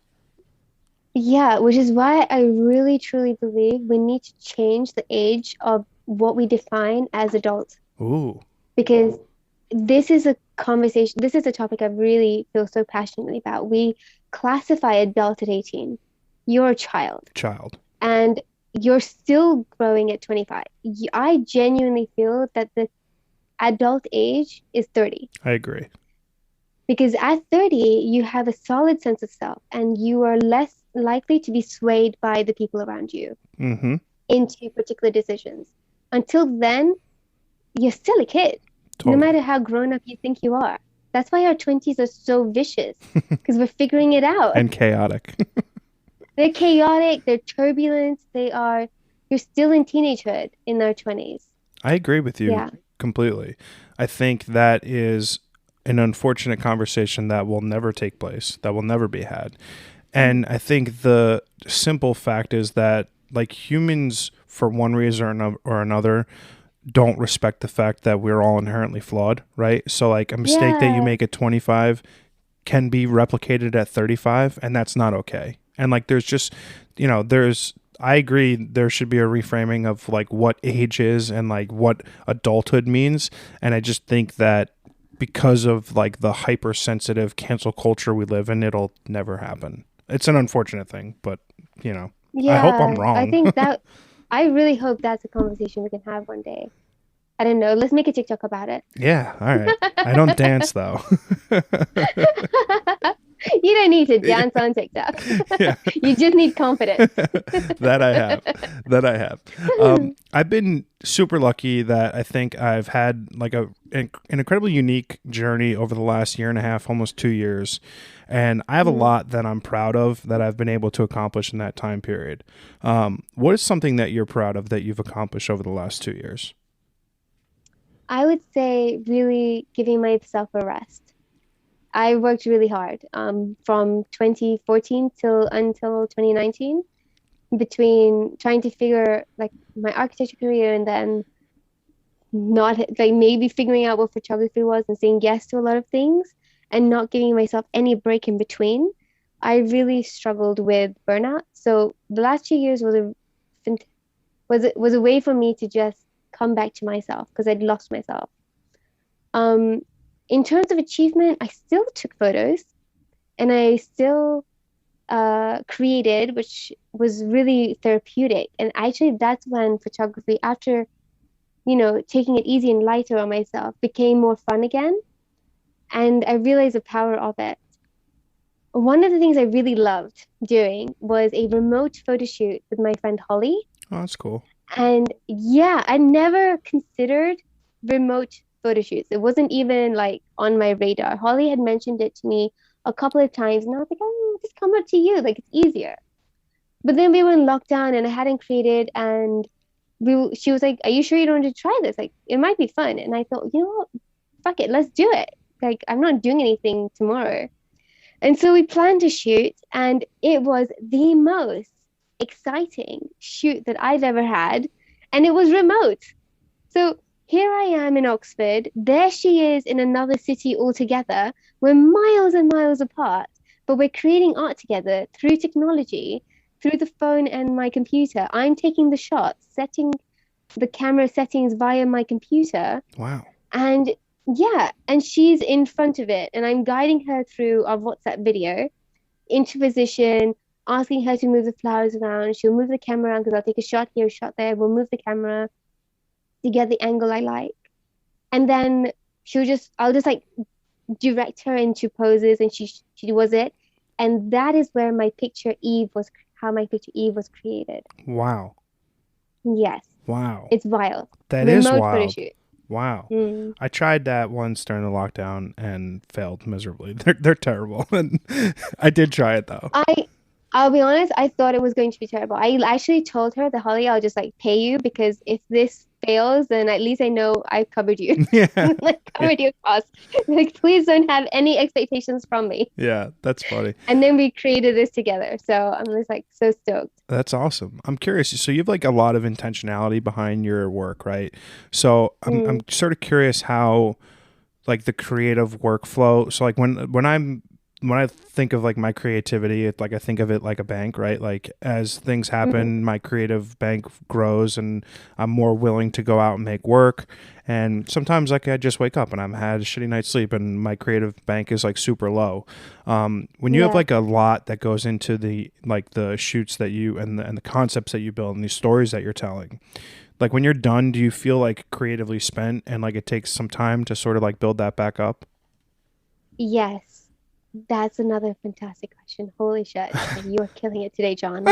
B: Yeah, which is why I really truly believe we need to change the age of what we define as adult.
A: Ooh,
B: Because this is a conversation, this is a topic I really feel so passionately about. We classify adult at 18. You're a child
A: child.
B: and you're still growing at 25. I genuinely feel that the adult age is 30.
A: I agree.
B: Because at 30, you have a solid sense of self and you are less likely to be swayed by the people around you
A: Mm-hmm.
B: into particular decisions. Until then, you're still a kid, no
A: Totally.
B: matter how grown up you think you are. That's why our 20s are so vicious, because we're figuring it out.
A: And chaotic.
B: They're chaotic, they're turbulent, you're still in teenagehood in our 20s.
A: I agree with you
B: Yeah.
A: completely. I think that is an unfortunate conversation that will never take place, that will never be had. And I think the simple fact is that, like, humans, for one reason or another, don't respect the fact that we're all inherently flawed, right? So, like, a mistake that you
B: Yeah.
A: make at 25 can be replicated at 35, and that's not okay. And, like, there's just, I agree there should be a reframing of, like, what age is and, like, what adulthood means. And I just think that because of, like, the hypersensitive cancel culture we live in, it'll never happen. It's an unfortunate thing, but, I hope I'm
B: Yeah. I
A: wrong.
B: think that, I really hope that's a conversation we can have one day. I don't know. Let's make a TikTok about it.
A: Yeah, all right. I don't dance, though.
B: You don't need to dance on TikTok.
A: Yeah.
B: You just need confidence.
A: That I have. That I have. I've been super lucky that I think I've had like an incredibly unique journey over the last year and a half, almost 2 years. And I have a
B: Mm.
A: lot that I'm proud of that I've been able to accomplish in that time period. What is something that you're proud of that you've accomplished over the last 2 years?
B: I would say really giving myself a rest. I worked really hard from 2014 till until 2019 between trying to figure like my architecture career and then not like maybe figuring out what photography was and saying yes to a lot of things and not giving myself any break in between. I really struggled with burnout. So the last 2 years was a way for me to just come back to myself because I'd lost myself. Um, in terms of achievement, I still took photos and I still created, which was really therapeutic. And actually, that's when photography, after taking it easy and lighter on myself, became more fun again. And I realized the power of it. One of the things I really loved doing was a remote photo shoot with my friend Holly.
A: Oh, that's cool.
B: And yeah, I never considered remote photo shoots. It wasn't even like on my radar. Holly had mentioned it to me a couple of times, and I was like, oh, just come up to you. Like, it's easier. But then we were in lockdown and I hadn't created, and she was like, are you sure you don't want to try this? Like, it might be fun. And I thought, you know what? Fuck it, let's do it. Like, I'm not doing anything tomorrow. And so we planned to shoot, and it was the most exciting shoot that I've ever had. And it was remote. So here I am in Oxford. There she is in another city altogether. We're miles and miles apart, but we're creating art together through technology, through the phone and my computer. I'm taking the shots, setting the camera settings via my computer.
A: Wow.
B: And Yeah, and she's in front of it, and I'm guiding her through our WhatsApp video into position, asking her to move the flowers around. She'll move the camera around because I'll take a shot here, a shot there. We'll move the camera to get the angle I like. And then I'll just like direct her into poses, and she was it. And that is where how my picture Eve was created.
A: Wow.
B: Yes,
A: Wow.
B: it's wild.
A: That is
B: Remote photo
A: wild.
B: shoot.
A: Wow.
B: Mm.
A: I tried that once during the lockdown and failed miserably. They're terrible. And I did try it though.
B: I'll be honest, I thought it was going to be terrible. I actually told her that, Holly, I'll just like pay you because if this fails, then at least I know I covered you.
A: Yeah.
B: Like covered your costs. Like please don't have any expectations from me.
A: Yeah, that's funny.
B: And then we created this together. So I'm just like so stoked.
A: That's awesome. I'm curious. So you have like a lot of intentionality behind your work, right? So I'm sort of curious how like the creative workflow. So like when I think of like my creativity, like I think of it like a bank, right? Like as things happen, my creative bank grows and I'm more willing to go out and make work. And sometimes like I just wake up and I've had a shitty night's sleep and my creative bank is like super low. When you have like a lot that goes into the like the shoots that you and the concepts that you build and these stories that you're telling, like when you're done, do you feel like creatively spent and like it takes some time to sort of like build that back up?
B: Yes. That's another fantastic question. Holy shit. Like, you are killing it today, John.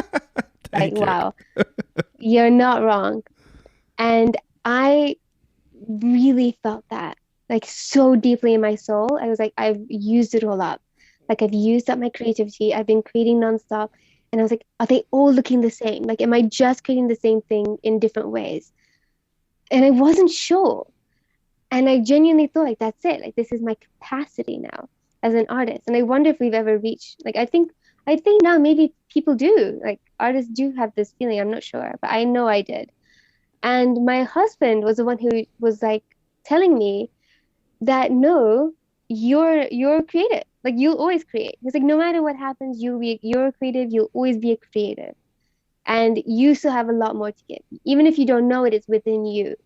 B: Like, wow. You're not wrong. And I really felt that like so deeply in my soul. I was like, I've used it all up. Like I've used up my creativity. I've been creating nonstop. And I was like, are they all looking the same? Like, am I just creating the same thing in different ways? And I wasn't sure. And I genuinely thought like, that's it. Like, this is my capacity now as an artist. And I wonder if we've ever reached, like, I think now maybe people do, like artists do have this feeling. I'm not sure, but I know I did. And my husband was the one who was like telling me that no, you're creative. Like you'll always create. He's like, no matter what happens, you're creative, you'll always be a creative. And you still have a lot more to give. Even if you don't know it, it's within you.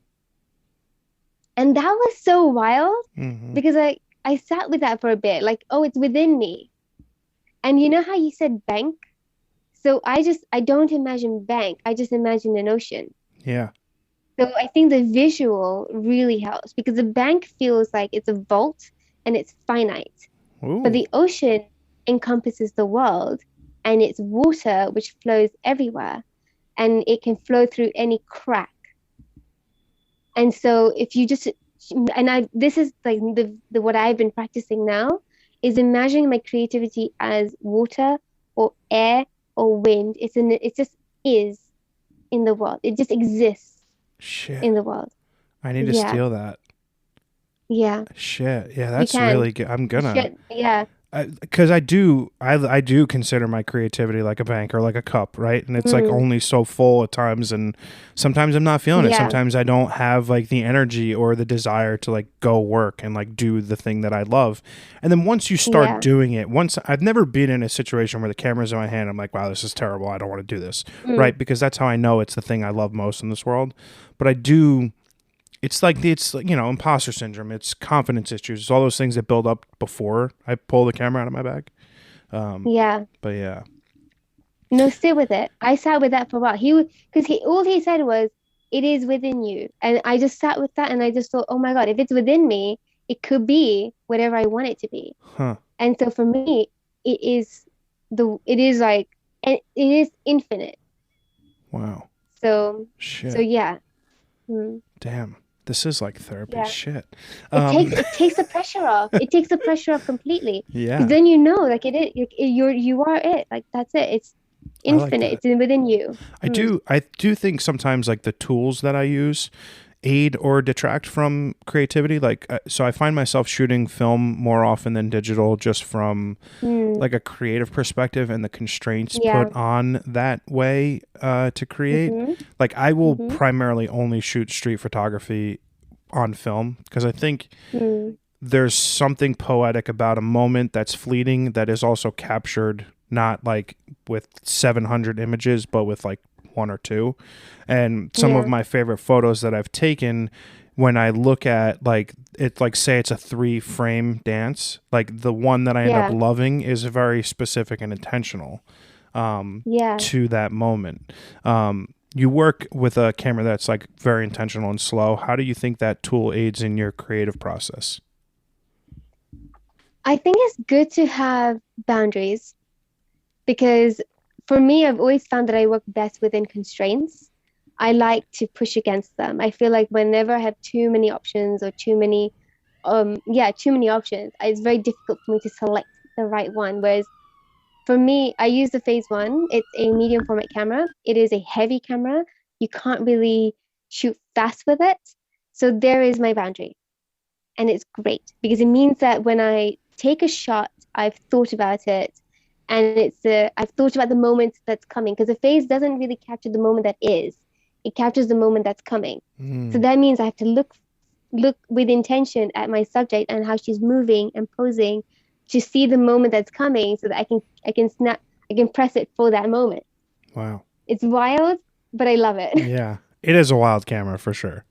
B: And that was so wild because I sat with that for a bit, like, oh, it's within me. And you know how you said bank? So I don't imagine bank. I just imagine an ocean.
A: Yeah.
B: So I think the visual really helps because the bank feels like it's a vault and it's finite.
A: Ooh.
B: But the ocean encompasses the world and it's water which flows everywhere and it can flow through any crack. And so if you just, this is like the what I've been practicing now is imagining my creativity as water or air or wind. It just is in the world. It just exists in the world.
A: I need to steal that.
B: Yeah.
A: Shit. Yeah, that's really good. I'm gonna.
B: Yeah.
A: Because I do consider my creativity like a bank or like a cup, right? And it's like only so full at times, and sometimes I'm not feeling it. Sometimes I don't have like the energy or the desire to like go work and like do the thing that I love. And then once you start doing it, I've never been in a situation where the camera's in my hand, I'm like, wow, this is terrible. I don't want to do this, right? Because that's how I know it's the thing I love most in this world. But I do. It's imposter syndrome. It's confidence issues. It's all those things that build up before I pull the camera out of my bag. But yeah.
B: No, sit with it. I sat with that for a while. All he said was, it is within you. And I just sat with that and I just thought, oh my God, if it's within me, it could be whatever I want it to be.
A: Huh.
B: And so for me, it is infinite.
A: Wow.
B: So,
A: shit.
B: So yeah.
A: Damn. This is like therapy shit.
B: It takes the pressure off. It takes the pressure off completely.
A: Yeah.
B: Because then you know, like you are it. Like that's it. It's infinite. It's within you.
A: I do think sometimes like the tools that I use aid or detract from creativity. Like, so I find myself shooting film more often than digital, just from like a creative perspective and the constraints put on that way to create. Like, I will primarily only shoot street photography on film because I think there's something poetic about a moment that's fleeting that is also captured not like with 700 images, but with like one or two. And some of my favorite photos that I've taken when I look at like it, like say it's a 3-frame dance, like the one that I end up
B: Yeah.
A: loving is very specific and intentional
B: Yeah.
A: to that moment. You work with a camera that's like very intentional and slow. How do you think that tool aids in your creative process?
B: I think it's good to have boundaries because for me, I've always found that I work best within constraints. I like to push against them. I feel like whenever I have too many options or too many options, it's very difficult for me to select the right one. Whereas for me, I use the Phase One. It's a medium format camera. It is a heavy camera. You can't really shoot fast with it. So there is my boundary. And it's great because it means that when I take a shot, I've thought about it and I've thought about the moment that's coming because the phase doesn't really capture the moment that is. It captures the moment that's coming. So that means I have to look with intention at my subject and how she's moving and posing to see the moment that's coming so that I can press it for that moment.
A: Wow.
B: It's wild, but I love it.
A: Yeah. It is a wild camera for sure.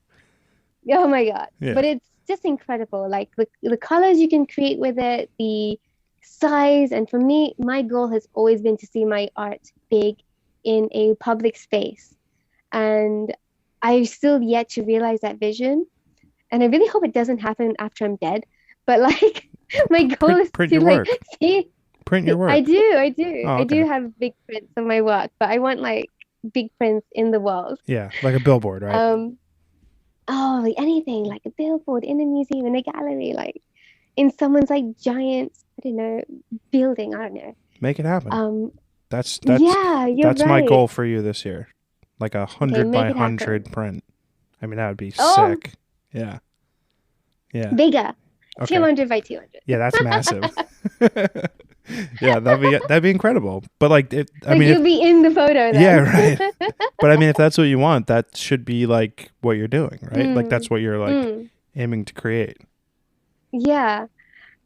B: Oh my God.
A: Yeah.
B: But it's just incredible. Like the colors you can create with it, the size. And for me, my goal has always been to see my art big in a public space. And I've still yet to realize that vision. And I really hope it doesn't happen after I'm dead. But like my goal is
A: print
B: to
A: your
B: like
A: work.
B: see.
A: Print your work.
B: I do.
A: Oh,
B: I do
A: okay.
B: have big prints of my work, but I want like big prints in the world.
A: Yeah, like a billboard, right?
B: Oh, like anything, like a billboard in a museum, in a gallery, like in someone's like giant, I don't know, building. I don't know.
A: Make it happen.
B: Um,
A: That's
B: yeah, you're
A: that's my
B: right.
A: goal for you this year. Like a
B: Okay,
A: 100 by
B: make it happen.
A: 100 print. I mean, that would be
B: Oh,
A: sick. Yeah. Yeah.
B: bigger,
A: Okay.
B: 200 by 200.
A: Yeah, that's massive. Yeah, that'd be incredible. But like, I
B: Like
A: mean,
B: you'll be in the photo
A: yeah,
B: then.
A: right. But I mean, if that's what you want, that should be like what you're doing, right? Like that's
B: Mm,
A: what you're like
B: mm,
A: aiming to create.
B: yeah.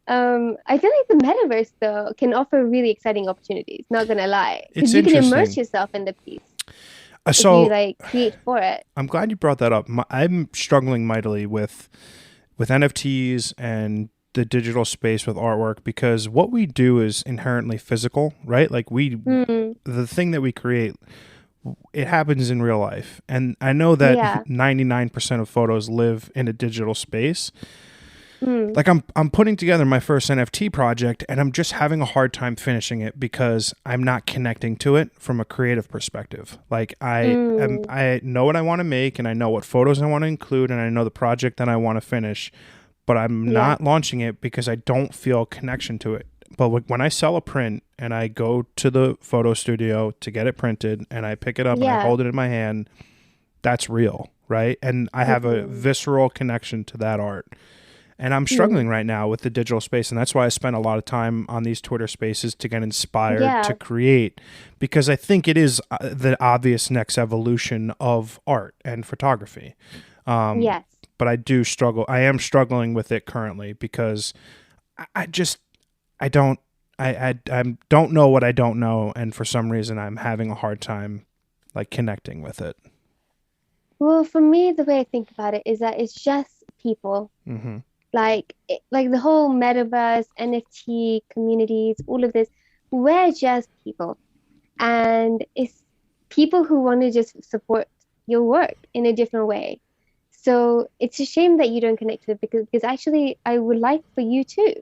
B: I feel like the metaverse though can offer really exciting opportunities, not gonna lie.
A: It's
B: Because you can immerse
A: interesting.
B: yourself in the piece if you
A: So
B: like create for it.
A: I'm glad you brought that up. I'm struggling mightily with NFTs and the digital space with artwork because what we do is inherently physical, right? Like
B: Mm,
A: the thing that we create, it happens in real life. And I know that
B: yeah.
A: 99% of photos live in a digital space.
B: Mm,
A: Like I'm putting together my first NFT project and I'm just having a hard time finishing it because I'm not connecting to it from a creative perspective. Like
B: mm,
A: I know what I want to make and I know what photos I want to include and I know the project that I want to finish, but I'm
B: yeah.
A: not launching it because I don't feel a connection to it. But like when I sell a print and I go to the photo studio to get it printed and I pick it up and I
B: Yeah.
A: hold it in my hand, that's real, right? And I have a
B: Mm,
A: visceral connection to that art. And I'm
B: mm,
A: struggling right now with the digital space. And that's why I spend a lot of time on these Twitter spaces to get inspired to
B: yeah.
A: create, because I think it is the obvious next evolution of art and photography. Um,
B: Yes.
A: but I do struggle. I am struggling with it currently because I just, I don't, I don't know what I don't know. And for some reason, I'm having a hard time like connecting with it.
B: Well, for me, the way I think about it is that it's just people.
A: Hmm.
B: Like the whole metaverse, NFT communities, all of this, we're just people. And it's people who want to just support your work in a different way. So it's a shame that you don't connect with it because actually I would like for you to.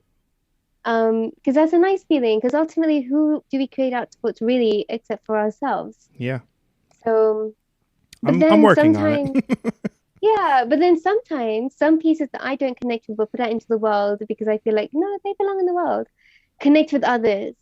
B: Because that's a nice feeling. Because ultimately, who do we create outputs really except for ourselves?
A: Yeah,
B: So, but
A: I'm
B: then
A: working on it.
B: sometimes, yeah, but then sometimes some pieces that I don't connect with will put out into the world because I feel like, no, they belong in the world. Connect with others.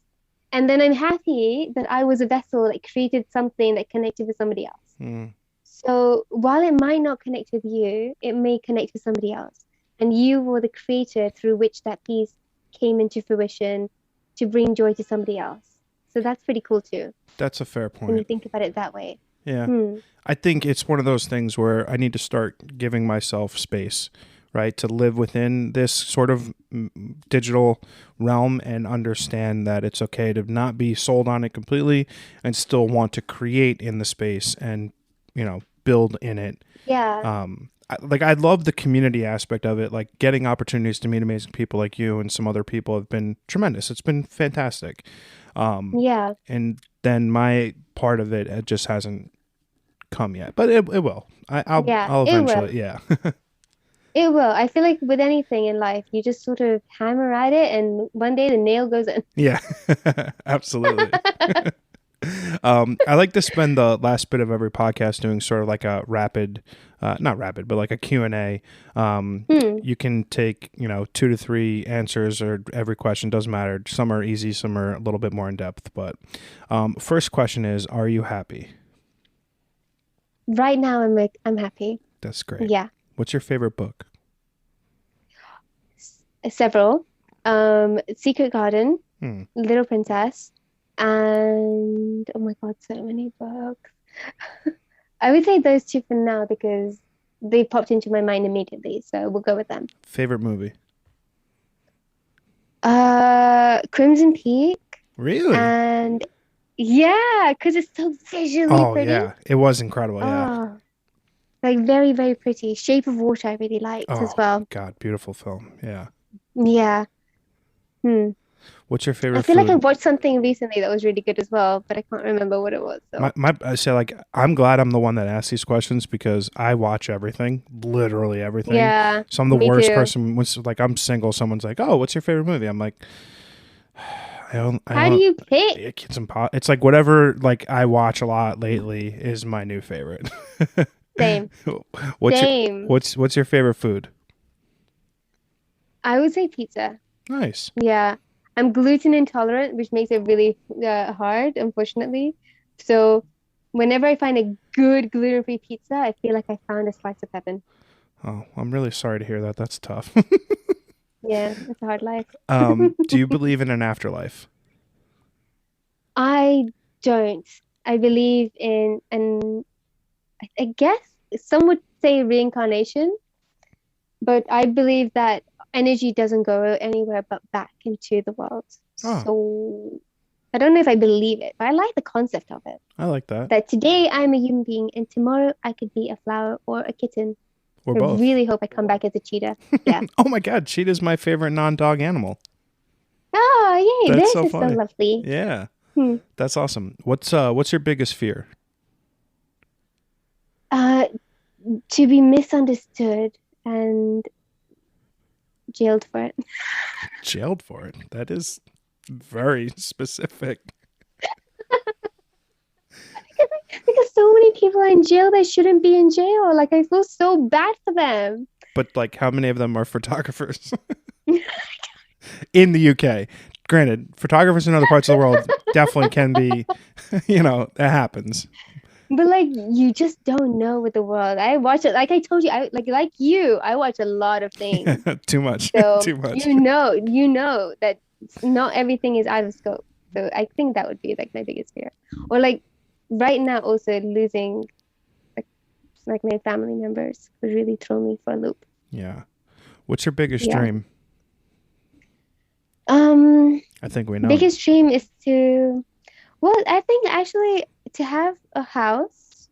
B: And then I'm happy that I was a vessel that created something that connected with somebody else.
A: Mm,
B: So while it might not connect with you, it may connect with somebody else. And you were the creator through which that piece came into fruition to bring joy to somebody else. So that's pretty cool too,
A: that's a fair
B: when you
A: point.
B: think about it that way.
A: Yeah.
B: Hmm.
A: I think it's one of those things where I need to start giving myself space, right, to live within this sort of digital realm and understand that it's okay to not be sold on it completely and still want to create in the space and, build in it.
B: Yeah.
A: I love the community aspect of it. Like getting opportunities to meet amazing people like you and some other people have been tremendous. It's been fantastic.
B: Yeah.
A: And then my part of it, it just hasn't come yet, but it will.
B: Yeah,
A: I'll
B: it will.
A: eventually. Yeah.
B: It will. I feel like with anything in life, you just sort of hammer at it, and one day the nail goes in.
A: Yeah. Absolutely. I like to spend the last bit of every podcast doing sort of like a rapid, not rapid, but like a Q&A. You can take, 2 to 3 answers or every question, doesn't matter. Some are easy, some are a little bit more in depth. But first question is, are you happy?
B: Right now, I'm happy.
A: That's great.
B: Yeah,
A: What's your favorite book?
B: several. Secret Garden,
A: Hmm.
B: Little Princess, and oh my God, so many books. I would say those two for now because they popped into my mind immediately, so we'll go with them.
A: Favorite movie?
B: Crimson Peak,
A: Really?
B: and yeah, because it's so visually
A: Oh,
B: pretty.
A: yeah. It was incredible. Yeah.
B: Oh, like very, very pretty. Shape of Water, I really liked as
A: Oh,
B: well.
A: God. Beautiful film. Yeah.
B: Yeah. Hmm.
A: What's your
B: I
A: favorite
B: feel like I
A: food?
B: watched something recently that was really good as well, but I can't remember what it was. So
A: I say like I'm glad I'm the one that asks these questions because I watch everything, literally everything.
B: yeah,
A: So I'm the
B: me
A: worst
B: too.
A: person. When like I'm single, someone's like, "Oh, what's your favorite movie?" I'm like, I
B: How do
A: don't.
B: you pick?
A: It's like whatever like I watch a lot lately is my new favorite.
B: Same,
A: what's your
B: same.
A: what's your favorite food?
B: I would say pizza.
A: Nice.
B: Yeah, I'm gluten intolerant, which makes it really hard, unfortunately. So whenever I find a good gluten-free pizza, I feel like I found a slice of heaven.
A: Oh, I'm really sorry to hear that. That's tough.
B: Yeah, it's a hard life.
A: Do you believe in an afterlife?
B: I don't. I believe in, and I guess some would say reincarnation, but I believe that energy doesn't go anywhere but back into the world.
A: Oh,
B: So I don't know if I believe it, but I like the concept of it.
A: I like that.
B: That today I'm a human being and tomorrow I could be a flower or a kitten.
A: Or
B: I
A: both.
B: really hope I come back as a cheetah. Yeah.
A: Oh my God, cheetah's my favorite non-dog animal.
B: Oh, yay,
A: That's
B: this
A: so
B: is so
A: funny.
B: lovely.
A: Yeah,
B: Hmm.
A: that's awesome. What's your biggest fear?
B: Uh, to be misunderstood and jailed for it.
A: Jailed for it. That is very specific.
B: Because so many people are in jail that shouldn't be in jail. Like I feel so bad for them.
A: But like, how many of them are photographers in the UK? Granted, photographers in other parts of the world definitely can be. That happens.
B: But like you just don't know with the world. I watch it like I told you, I like you, I watch a lot of things.
A: Too much.
B: So
A: Too much.
B: you know that not everything is out of scope. So I think that would be like my biggest fear. Or like right now also losing like my family members would really throw me for a loop.
A: Yeah. What's your biggest
B: Yeah.
A: dream? I think we know.
B: Biggest dream is to, well, I think actually to have a house,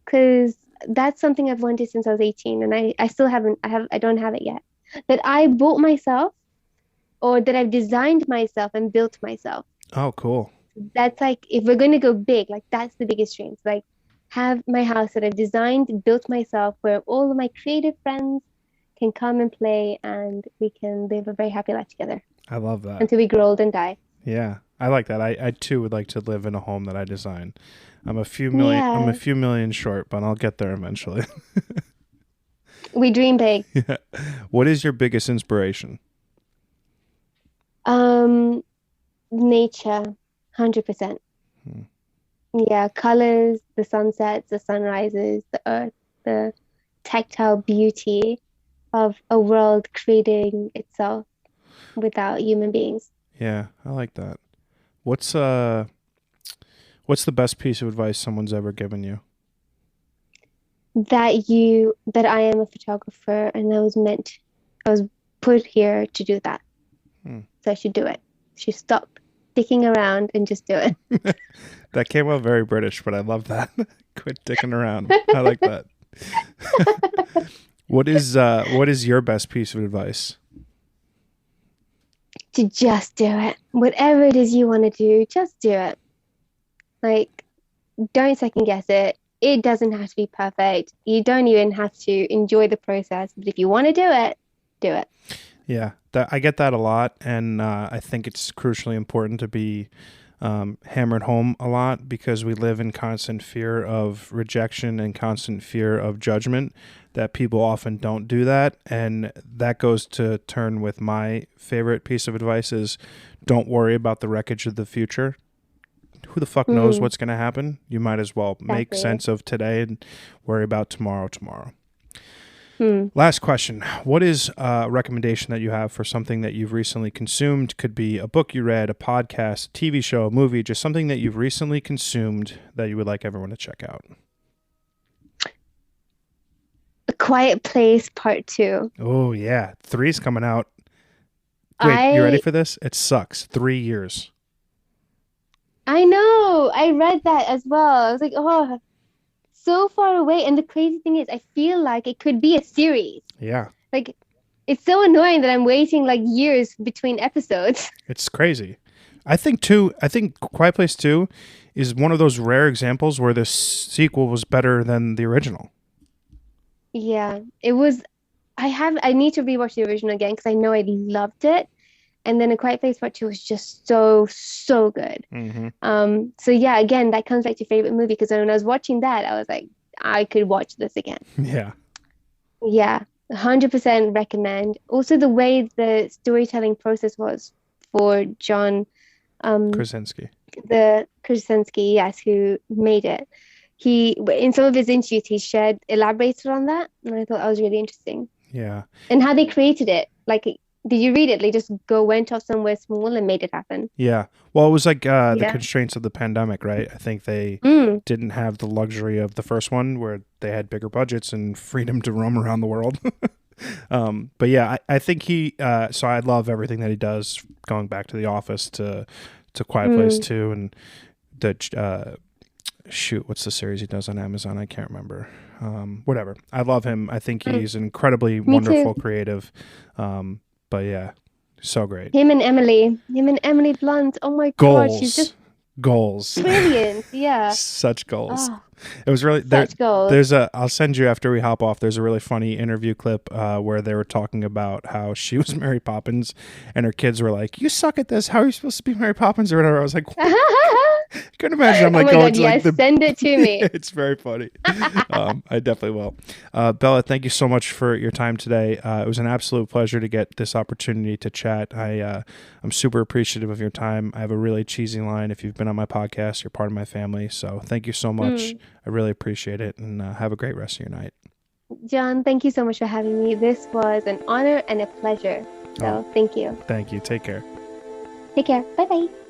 B: because that's something I've wanted since I was 18 and I still haven't, I don't have it yet. That I bought myself or that I've designed myself and built myself.
A: Oh, cool.
B: That's like, if we're going to go big, like that's the biggest dream. It's like have my house that I've designed, built myself, where all of my creative friends can come and play and we can live a very happy life together
A: I love that.
B: until we grow old and die.
A: Yeah, I like that. I too would like to live in a home that I design. I'm a few million. I'm a
B: Yeah,
A: few million short, but I'll get there eventually.
B: we dream big.
A: Yeah. What is your biggest inspiration?
B: Um, Nature, 100%.
A: Hmm.
B: Yeah, colors, the sunsets, the sunrises, the earth, the tactile beauty of a world creating itself without human beings.
A: Yeah, I like that. What's uh, what's the best piece of advice someone's ever given you?
B: That I am a photographer and I was put here to do that.
A: Hmm.
B: So I should do it. Should stop dicking around and just do it.
A: That came out very British, but I love that. Quit dicking around. I like that. What is your best piece of advice?
B: To just do it. Whatever it is you want to do, just do it. Like, don't second guess it. It doesn't have to be perfect. You don't even have to enjoy the process. But if you want to do it, do it.
A: Yeah, I get that a lot, and I think it's crucially important to be hammered home a lot because we live in constant fear of rejection and constant fear of judgment, that people often don't do that. And that goes to turn with my favorite piece of advice is don't worry about the wreckage of the future. Who the fuck knows what's going to happen? You might as well make sense of today and worry about tomorrow. Last question. What is a recommendation that you have for something that you've recently consumed? Could be a book you read, a podcast, a TV show, a movie, just something that you've recently consumed that you would like everyone to check out.
B: A Quiet Place Part 2.
A: Oh, yeah. 3's coming out. Wait, you ready for this? It sucks. 3 years.
B: I know. I read that as well. I was like, oh, so far away. And the crazy thing is, I feel like it could be a series.
A: Yeah.
B: Like, it's so annoying that I'm waiting like years between episodes.
A: It's crazy. I think Quiet Place 2 is one of those rare examples where the sequel was better than the original.
B: Yeah, it was. I need to rewatch the original again because I know I loved it. And then A Quiet Place Part 2 was just so good. So yeah, again, that comes back to favorite movie because when I was watching that, I was like, I could watch this again.
A: Yeah.
B: Yeah, 100% recommend. Also, the way the storytelling process was for John
A: Krasinski.
B: Yes, who made it. He, in some of his interviews, he elaborated on that, and I thought that was really interesting.
A: Yeah.
B: And how they created it. Like, did you read it? They just went off somewhere small and made it happen.
A: Yeah. Well, it was like the constraints of the pandemic, right? I think they didn't have the luxury of the first one where they had bigger budgets and freedom to roam around the world. But yeah, I think so I love everything that he does, going back to The Office to Quiet Place 2 and the what's the series he does on Amazon? I can't remember. Whatever. I love him. I think he's an incredibly wonderful creative. But yeah, so great.
B: Him and Emily Blunt. Oh my God, she's just
A: goals.
B: Brilliant. Yeah.
A: Such goals.
B: Oh,
A: it was really
B: such goals.
A: I'll send you after we hop off. There's a really funny interview clip where they were talking about how she was Mary Poppins and her kids were like, "You suck at this. How are you supposed to be Mary Poppins?" or whatever. I was like, I couldn't imagine. I'm like,
B: oh my God, yes, send it to me.
A: It's very funny. I definitely will. Bella, thank you so much for your time today. It was an absolute pleasure to get this opportunity to chat. I'm super appreciative of your time. I have a really cheesy line. If you've been on my podcast, you're part of my family. So thank you so much. I really appreciate it, and have a great rest of your night.
B: John, thank you so much for having me. This was an honor and a pleasure. So thank you.
A: Thank you. Take care.
B: Take care. Bye-bye.